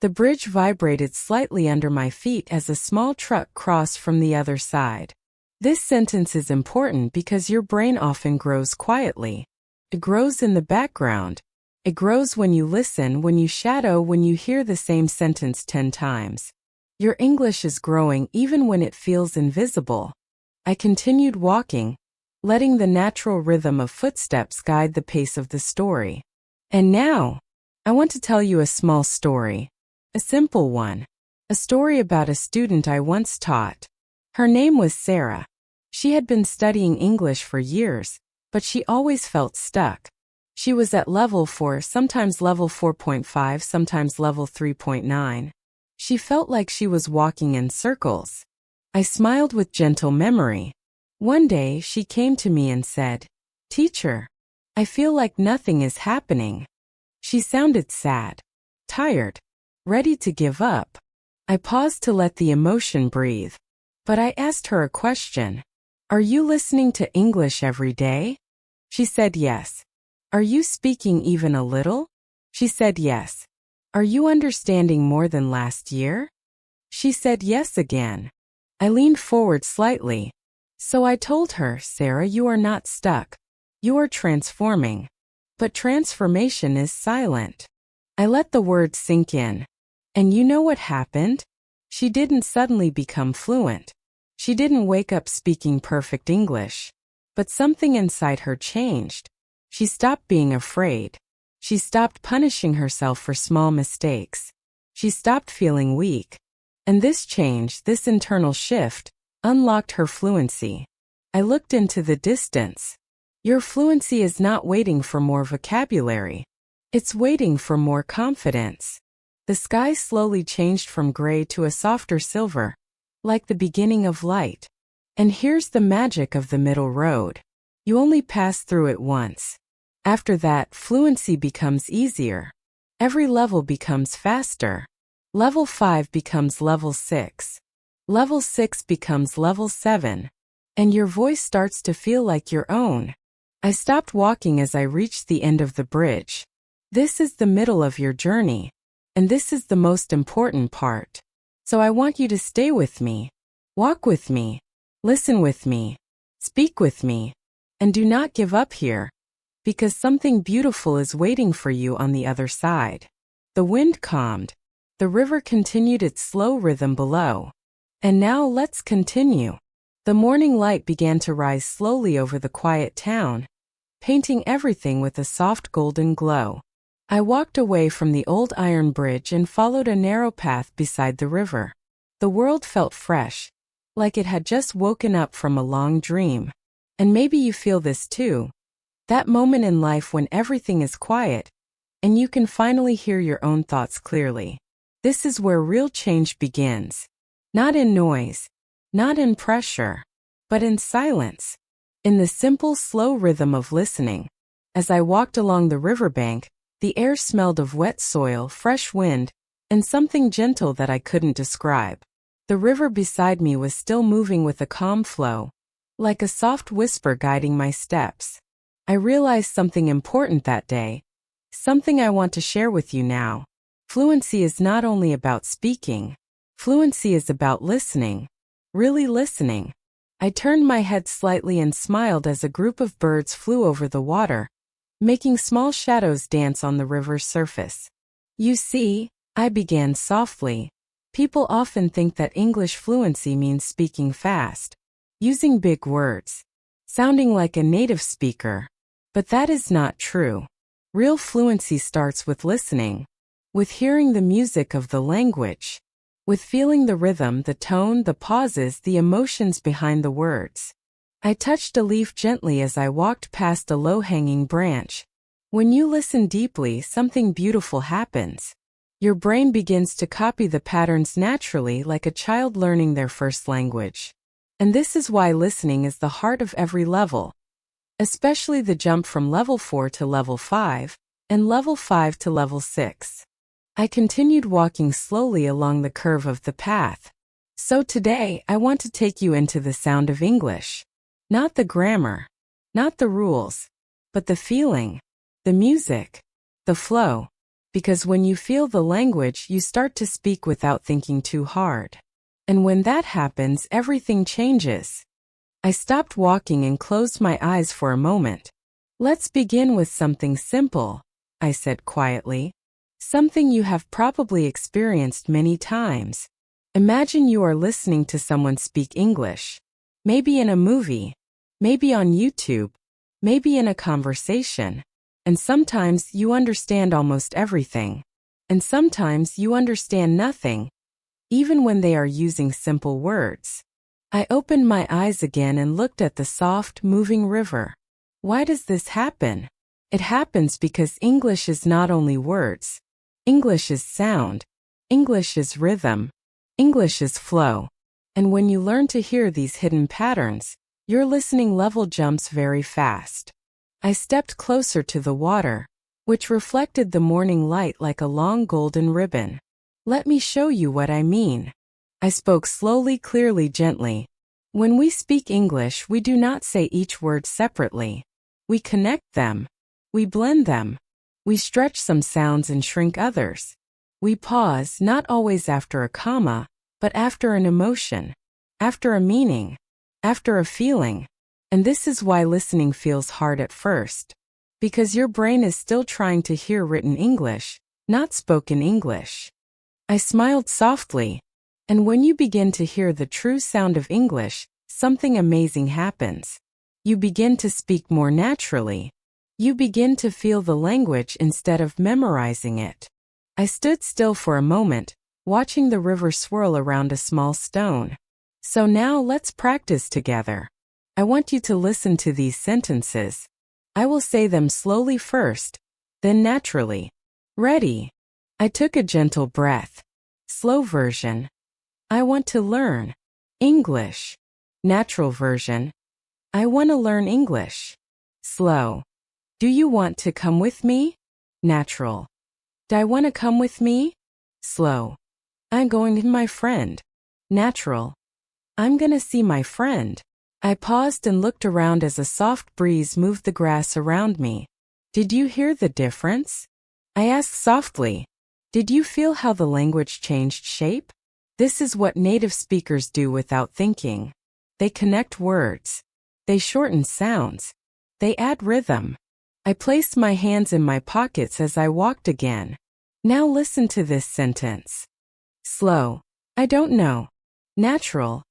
The bridge vibrated slightly under my feet as a small truck crossed from the other side. This sentence is important because your brain often grows quietly. It grows in the background. It grows when you listen, when you shadow, when you hear the same sentence 10 times. Your English is growing even when it feels invisible. I continued walking, letting the natural rhythm of footsteps guide the pace of the story. And now, I want to tell you a small story. A simple one. A story about a student I once taught. Her name was Sarah. She had been studying English for years, but she always felt stuck. She was at level 4, sometimes level 4.5, sometimes level 3.9. She felt like she was walking in circles. I smiled with gentle memory. One day she came to me and said, "Teacher, I feel like nothing is happening." She sounded sad, tired, ready to give up. I paused to let the emotion breathe. But I asked her a question. "Are you listening to English every day?" She said yes. "Are you speaking even a little?" She said yes. "Are you understanding more than last year?" She said yes again. I leaned forward slightly. So I told her, "Sarah, you are not stuck. You are transforming." But transformation is silent. I let the words sink in. And you know what happened? She didn't suddenly become fluent. She didn't wake up speaking perfect English. But something inside her changed. She stopped being afraid. She stopped punishing herself for small mistakes. She stopped feeling weak. And this change, this internal shift, unlocked her fluency. I looked into the distance. Your fluency is not waiting for more vocabulary. It's waiting for more confidence. The sky slowly changed from gray to a softer silver, like the beginning of light. And here's the magic of the middle road. You only pass through it once. After that, fluency becomes easier. Every level becomes faster. Level 5 becomes level 6. Level 6 becomes level 7. And your voice starts to feel like your own. I stopped walking as I reached the end of the bridge. This is the middle of your journey. And this is the most important part. So I want you to stay with me. Walk with me. Listen with me. Speak with me. And do not give up here. Because something beautiful is waiting for you on the other side. The wind calmed. The river continued its slow rhythm below. And now let's continue. The morning light began to rise slowly over the quiet town, painting everything with a soft golden glow. I walked away from the old iron bridge and followed a narrow path beside the river. The world felt fresh, like it had just woken up from a long dream. And maybe you feel this too. That moment in life when everything is quiet, and you can finally hear your own thoughts clearly. This is where real change begins. Not in noise, not in pressure, but in silence. In the simple, slow rhythm of listening. As I walked along the riverbank, the air smelled of wet soil, fresh wind, and something gentle that I couldn't describe. The river beside me was still moving with a calm flow, like a soft whisper guiding my steps. I realized something important that day, something I want to share with you now. Fluency is not only about speaking. Fluency is about listening. Really listening. I turned my head slightly and smiled as a group of birds flew over the water, making small shadows dance on the river's surface. You see, I began softly. People often think that English fluency means speaking fast, using big words, sounding like a native speaker. But that is not true. Real fluency starts with listening, with hearing the music of the language, with feeling the rhythm, the tone, the pauses, the emotions behind the words. I touched a leaf gently as I walked past a low-hanging branch. When you listen deeply, something beautiful happens. Your brain begins to copy the patterns naturally, like a child learning their first language. And this is why listening is the heart of every level, especially the jump from level 4 to level 5, and level 5 to level 6. I continued walking slowly along the curve of the path. So today, I want to take you into the sound of English. Not the grammar, not the rules, but the feeling, the music, the flow. Because when you feel the language, you start to speak without thinking too hard. And when that happens, everything changes. I stopped walking and closed my eyes for a moment. Let's begin with something simple, I said quietly. Something you have probably experienced many times. Imagine you are listening to someone speak English. Maybe in a movie, maybe on YouTube, maybe in a conversation. And sometimes you understand almost everything. And sometimes you understand nothing, even when they are using simple words. I opened my eyes again and looked at the soft, moving river. Why does this happen? It happens because English is not only words. English is sound. English is rhythm. English is flow. And when you learn to hear these hidden patterns, your listening level jumps very fast. I stepped closer to the water, which reflected the morning light like a long golden ribbon. Let me show you what I mean. I spoke slowly, clearly, gently. When we speak English, we do not say each word separately. We connect them. We blend them. We stretch some sounds and shrink others. We pause, not always after a comma, but after an emotion, after a meaning, after a feeling. And this is why listening feels hard at first. Because your brain is still trying to hear written English, not spoken English. I smiled softly. And when you begin to hear the true sound of English, something amazing happens. You begin to speak more naturally. You begin to feel the language instead of memorizing it. I stood still for a moment, watching the river swirl around a small stone. So now let's practice together. I want you to listen to these sentences. I will say them slowly first, then naturally. Ready? I took a gentle breath. Slow version. I want to learn English. Natural version. I want to learn English. Slow. Do you want to come with me? Natural. Do I want to come with me? Slow. I'm going with my friend. Natural. I'm gonna see my friend. I paused and looked around as a soft breeze moved the grass around me. Did you hear the difference? I asked softly. Did you feel how the language changed shape? This is what native speakers do without thinking. They connect words. They shorten sounds. They add rhythm. I placed my hands in my pockets as I walked again. Now listen to this sentence. Slow. I don't know. Natural.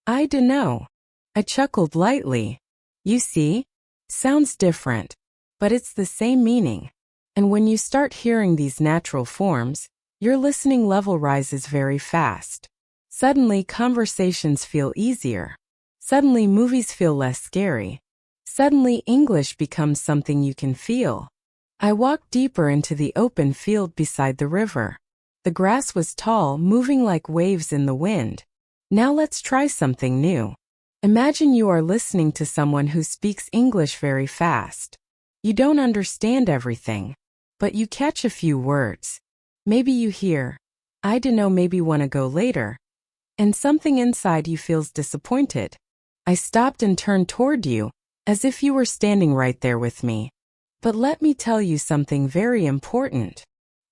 I dunno. I chuckled lightly. You see? Sounds different, but it's the same meaning. And when you start hearing these natural forms, your listening level rises very fast. Suddenly, conversations feel easier. Suddenly, movies feel less scary. Suddenly, English becomes something you can feel. I walked deeper into the open field beside the river. The grass was tall, moving like waves in the wind. Now let's try something new. Imagine you are listening to someone who speaks English very fast. You don't understand everything, but you catch a few words. Maybe you hear, I dunno, maybe wanna go later. And something inside you feels disappointed. I stopped and turned toward you, as if you were standing right there with me. But let me tell you something very important.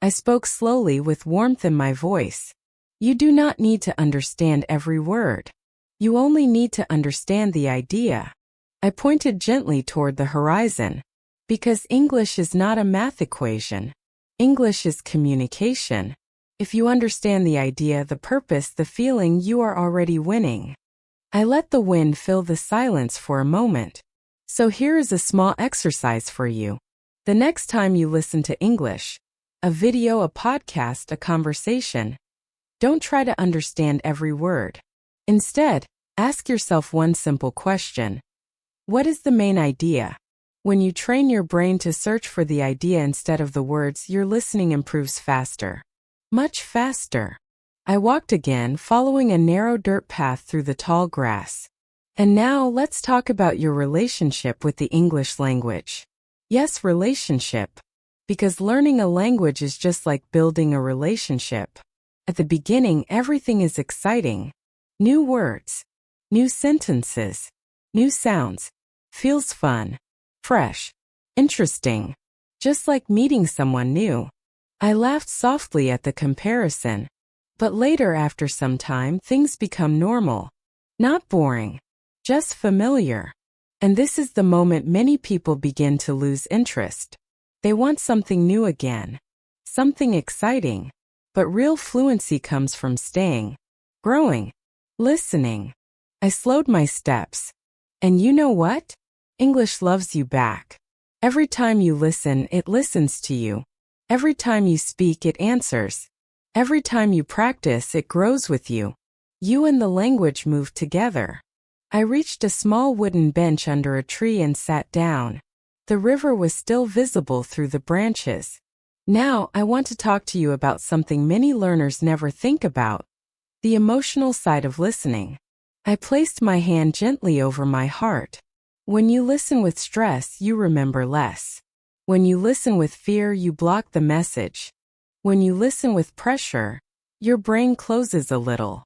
I spoke slowly with warmth in my voice. You do not need to understand every word. You only need to understand the idea. I pointed gently toward the horizon. Because English is not a math equation. English is communication. If you understand the idea, the purpose, the feeling, you are already winning. I let the wind fill the silence for a moment. So here is a small exercise for you. The next time you listen to English, a video, a podcast, a conversation, don't try to understand every word. Instead, ask yourself one simple question. What is the main idea? When you train your brain to search for the idea instead of the words, your listening improves faster. Much faster. I walked again, following a narrow dirt path through the tall grass. And now let's talk about your relationship with the English language. Yes, relationship. Because learning a language is just like building a relationship. At the beginning, everything is exciting. New words, new sentences, new sounds. Feels fun, fresh, interesting. Just like meeting someone new. I laughed softly at the comparison. But later, after some time, things become normal. Not boring. Just familiar. And this is the moment many people begin to lose interest. They want something new again. Something exciting. But real fluency comes from staying, growing, listening. I slowed my steps. And you know what? English loves you back. Every time you listen, it listens to you. Every time you speak, it answers. Every time you practice, it grows with you. You and the language move together. I reached a small wooden bench under a tree and sat down. The river was still visible through the branches. Now, I want to talk to you about something many learners never think about. The emotional side of listening. I placed my hand gently over my heart. When you listen with stress, you remember less. When you listen with fear, you block the message. When you listen with pressure, your brain closes a little.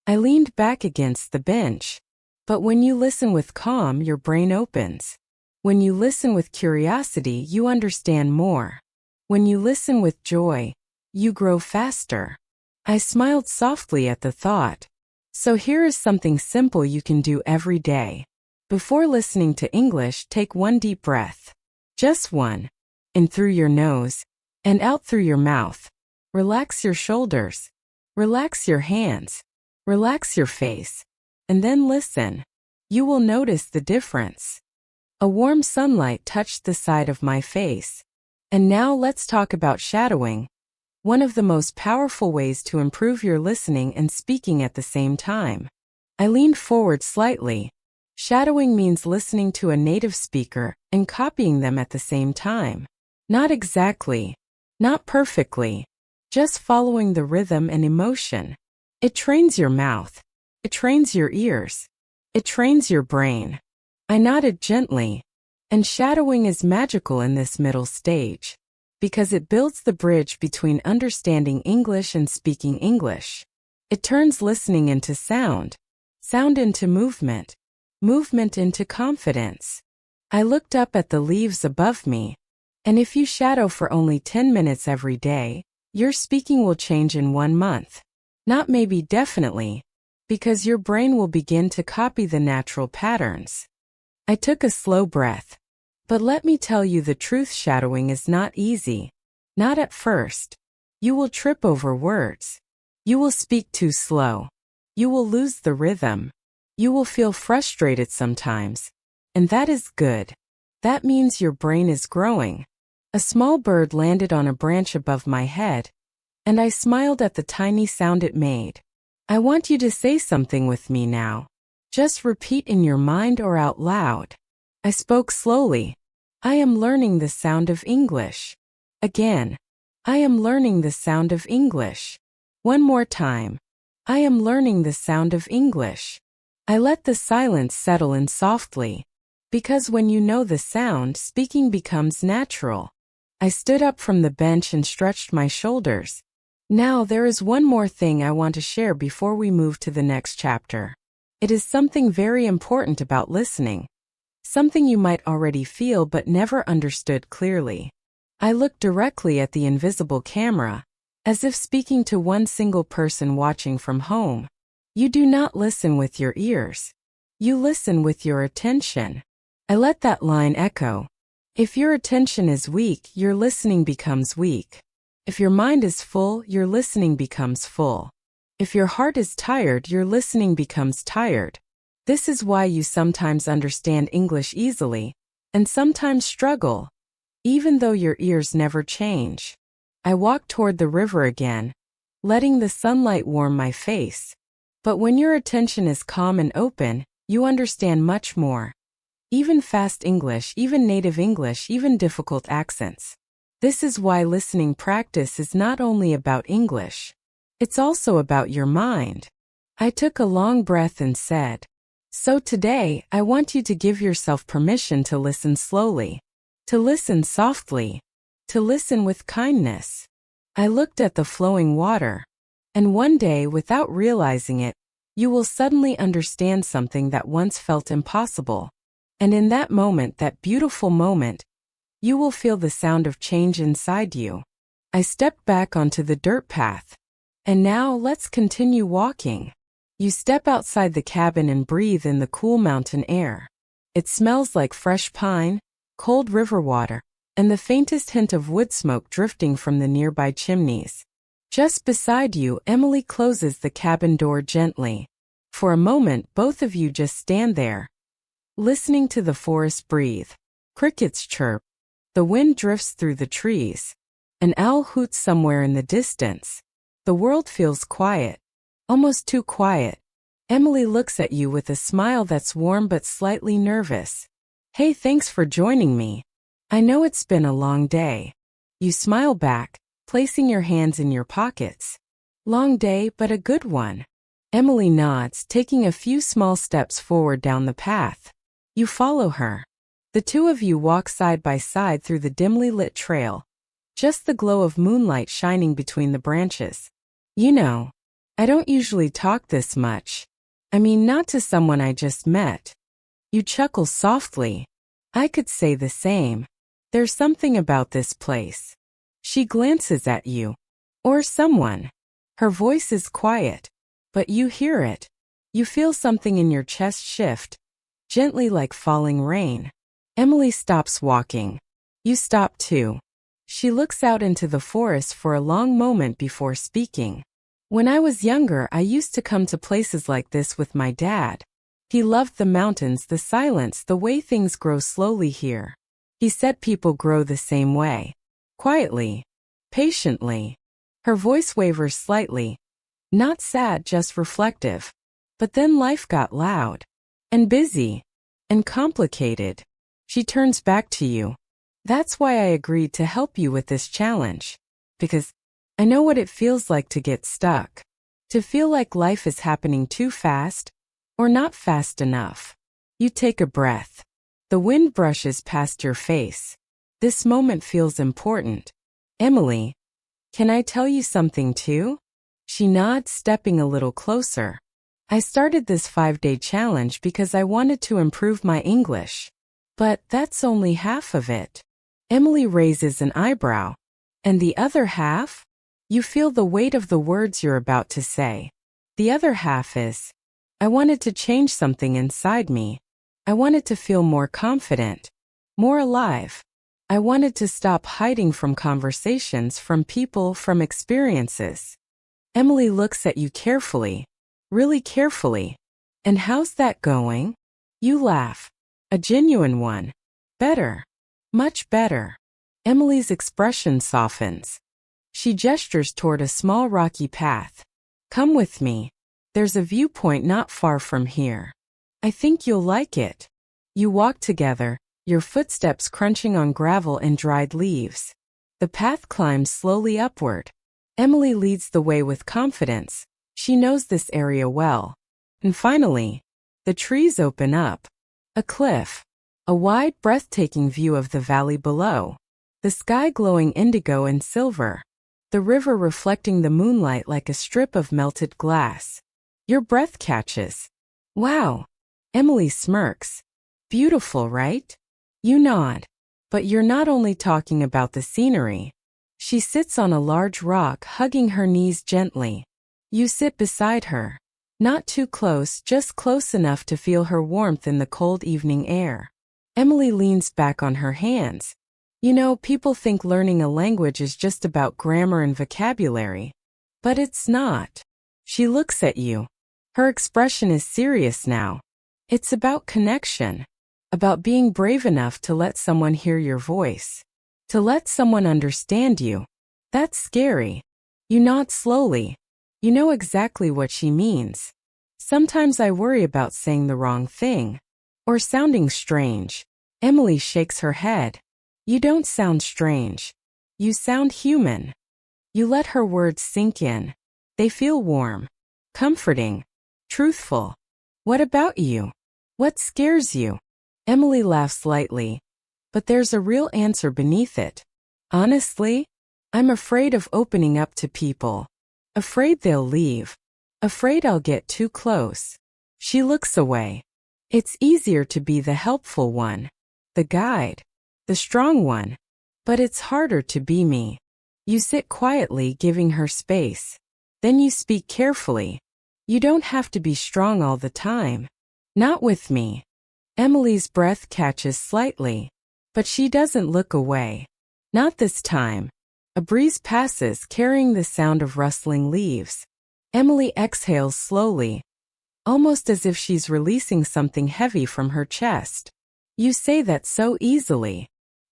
I leaned back against the bench. But when you listen with calm, your brain opens. When you listen with curiosity, you understand more. When you listen with joy, you grow faster. I smiled softly at the thought. So here is something simple you can do every day. Before listening to English, take one deep breath. Just one. In through your nose and out through your mouth. Relax your shoulders. Relax your hands. Relax your face. And then listen. You will notice the difference. A warm sunlight touched the side of my face. And now let's talk about shadowing. One of the most powerful ways to improve your listening and speaking at the same time. I leaned forward slightly. Shadowing means listening to a native speaker and copying them at the same time. Not exactly. Not perfectly. Just following the rhythm and emotion. It trains your mouth. It trains your ears. It trains your brain. I nodded gently. And shadowing is magical in this middle stage. Because it builds the bridge between understanding English and speaking English. It turns listening into sound. Sound into movement. Movement into confidence. I looked up at the leaves above me. And if you shadow for only 10 minutes every day, your speaking will change in 1 month. Not maybe, definitely. Because your brain will begin to copy the natural patterns. I took a slow breath. But let me tell you the truth, shadowing is not easy. Not at first. You will trip over words. You will speak too slow. You will lose the rhythm. You will feel frustrated sometimes. And that is good. That means your brain is growing. A small bird landed on a branch above my head, and I smiled at the tiny sound it made. I want you to say something with me now. Just repeat in your mind or out loud. I spoke slowly. I am learning the sound of English. Again. I am learning the sound of English. One more time. I am learning the sound of English. I let the silence settle in softly. Because when you know the sound, speaking becomes natural. I stood up from the bench and stretched my shoulders. Now there is one more thing I want to share before we move to the next chapter. It is something very important about listening. Something you might already feel but never understood clearly. I look directly at the invisible camera, as if speaking to one single person watching from home. You do not listen with your ears. You listen with your attention. I let that line echo. If your attention is weak, your listening becomes weak. If your mind is full, your listening becomes full. If your heart is tired, your listening becomes tired. This is why you sometimes understand English easily, and sometimes struggle, even though your ears never change. I walk toward the river again, letting the sunlight warm my face. But when your attention is calm and open, you understand much more. Even fast English, even native English, even difficult accents. This is why listening practice is not only about English. It's also about your mind. I took a long breath and said, so today, I want you to give yourself permission to listen slowly, to listen softly, to listen with kindness. I looked at the flowing water, and one day, without realizing it, you will suddenly understand something that once felt impossible. And in that moment, that beautiful moment, you will feel the sound of change inside you. I stepped back onto the dirt path. And now let's continue walking. You step outside the cabin and breathe in the cool mountain air. It smells like fresh pine, cold river water, and the faintest hint of wood smoke drifting from the nearby chimneys. Just beside you, Emily closes the cabin door gently. For a moment, both of you just stand there, listening to the forest breathe. Crickets chirp. The wind drifts through the trees. An owl hoots somewhere in the distance. The world feels quiet. Almost too quiet. Emily looks at you with a smile that's warm but slightly nervous. Hey, thanks for joining me. I know it's been a long day. You smile back, placing your hands in your pockets. Long day, but a good one. Emily nods, taking a few small steps forward down the path. You follow her. The two of you walk side by side through the dimly lit trail, just the glow of moonlight shining between the branches. You know, I don't usually talk this much. I mean, not to someone I just met. You chuckle softly. I could say the same. There's something about this place. She glances at you. Or someone. Her voice is quiet, but you hear it. You feel something in your chest shift, gently like falling rain. Emily stops walking. You stop too. She looks out into the forest for a long moment before speaking. When I was younger, I used to come to places like this with my dad. He loved the mountains, the silence, the way things grow slowly here. He said people grow the same way. Quietly. Patiently. Her voice wavers slightly. Not sad, just reflective. But then life got loud. And busy. And complicated. She turns back to you. That's why I agreed to help you with this challenge. Because I know what it feels like to get stuck. To feel like life is happening too fast, or not fast enough. You take a breath. The wind brushes past your face. This moment feels important. Emily, can I tell you something too? She nods, stepping a little closer. I started this 5-day challenge because I wanted to improve my English. But that's only half of it. Emily raises an eyebrow. And the other half? You feel the weight of the words you're about to say. The other half is, I wanted to change something inside me. I wanted to feel more confident, more alive. I wanted to stop hiding from conversations, from people, from experiences. Emily looks at you carefully, really carefully. And how's that going? You laugh. A genuine one. Better. Much better. Emily's expression softens. She gestures toward a small rocky path. Come with me. There's a viewpoint not far from here. I think you'll like it. You walk together, your footsteps crunching on gravel and dried leaves. The path climbs slowly upward. Emily leads the way with confidence. She knows this area well. And finally, the trees open up. A cliff. A wide, breathtaking view of the valley below. The sky glowing indigo and silver. The river reflecting the moonlight like a strip of melted glass. Your breath catches. Wow. Emily smirks. Beautiful, right? You nod. But you're not only talking about the scenery. She sits on a large rock, hugging her knees gently. You sit beside her. Not too close, just close enough to feel her warmth in the cold evening air. Emily leans back on her hands. You know, people think learning a language is just about grammar and vocabulary. But it's not. She looks at you. Her expression is serious now. It's about connection. About being brave enough to let someone hear your voice. To let someone understand you. That's scary. You nod slowly. You know exactly what she means. Sometimes I worry about saying the wrong thing. Or sounding strange. Emily shakes her head. You don't sound strange. You sound human. You let her words sink in. They feel warm. Comforting. Truthful. What about you? What scares you? Emily laughs lightly. But there's a real answer beneath it. Honestly, I'm afraid of opening up to people. Afraid they'll leave. Afraid I'll get too close. She looks away. It's easier to be the helpful one. The guide. The strong one. But it's harder to be me. You sit quietly, giving her space. Then you speak carefully. You don't have to be strong all the time. Not with me. Emily's breath catches slightly. But she doesn't look away. Not this time. A breeze passes, carrying the sound of rustling leaves. Emily exhales slowly, almost as if she's releasing something heavy from her chest. You say that so easily.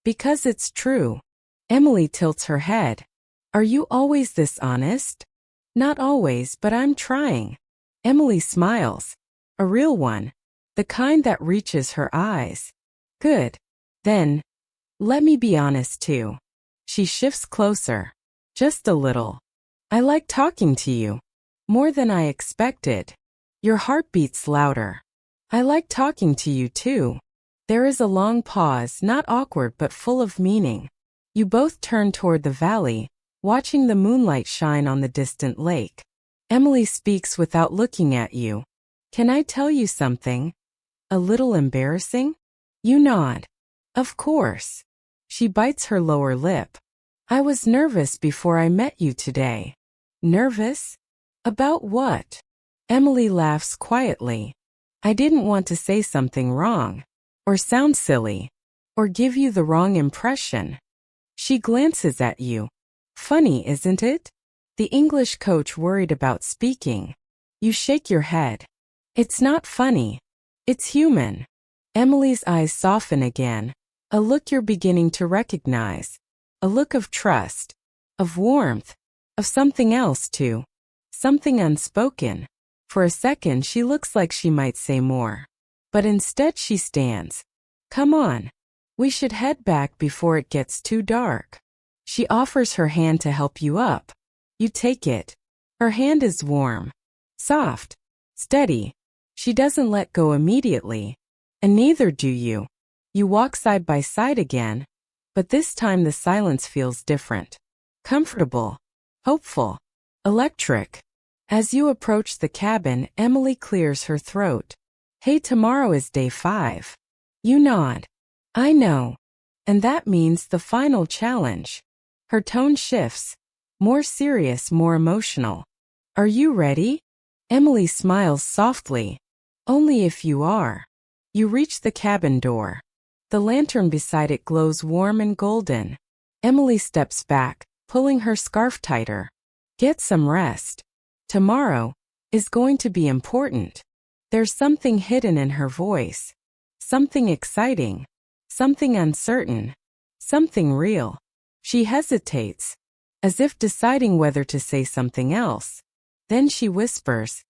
Because it's true. Emily tilts her head. Are you always this honest? Not always, but I'm trying. Emily smiles. A real one. The kind that reaches her eyes. Good. Then, let me be honest too. She shifts closer. Just a little. I like talking to you. More than I expected. Your heart beats louder. I like talking to you too. There is a long pause, not awkward but full of meaning. You both turn toward the valley, watching the moonlight shine on the distant lake. Emily speaks without looking at you. Can I tell you something? A little embarrassing? You nod. Of course. She bites her lower lip. I was nervous before I met you today. Nervous? About what? Emily laughs quietly. I didn't want to say something wrong. Or sound silly. Or give you the wrong impression. She glances at you. Funny, isn't it? The English coach worried about speaking. You shake your head. It's not funny. It's human. Emily's eyes soften again. A look you're beginning to recognize. A look of trust. Of warmth. Of something else too. Something unspoken. For a second she looks like she might say more. But instead she stands. Come on. We should head back before it gets too dark. She offers her hand to help you up. You take it. Her hand is warm. Soft. Steady. She doesn't let go immediately. And neither do you. You walk side by side again. But this time the silence feels different. Comfortable. Hopeful. Electric. As you approach the cabin, Emily clears her throat. Hey, tomorrow is day 5. You nod. I know. And that means the final challenge. Her tone shifts. More serious, more emotional. Are you ready? Emily smiles softly. Only if you are. You reach the cabin door. The lantern beside it glows warm and golden. Emily steps back, pulling her scarf tighter. Get some rest. Tomorrow is going to be important. There's something hidden in her voice. Something exciting. Something uncertain. Something real. She hesitates, as if deciding whether to say something else. Then she whispers,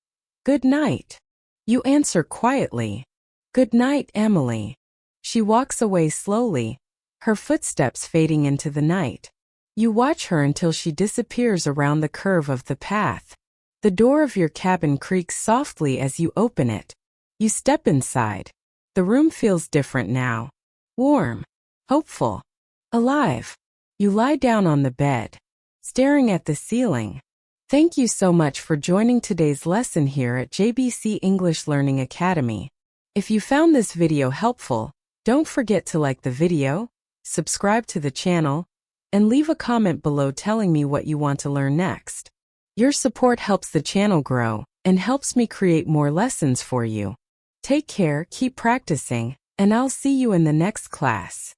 "Good night." You answer quietly, "Good night, Emily." She walks away slowly, her footsteps fading into the night. You watch her until she disappears around the curve of the path. The door of your cabin creaks softly as you open it. You step inside. The room feels different now. Warm, hopeful, alive. You lie down on the bed, staring at the ceiling. Thank you so much for joining today's lesson here at JBC English Learning Academy. If you found this video helpful, don't forget to like the video, subscribe to the channel, and leave a comment below telling me what you want to learn next. Your support helps the channel grow and helps me create more lessons for you. Take care, keep practicing, and I'll see you in the next class.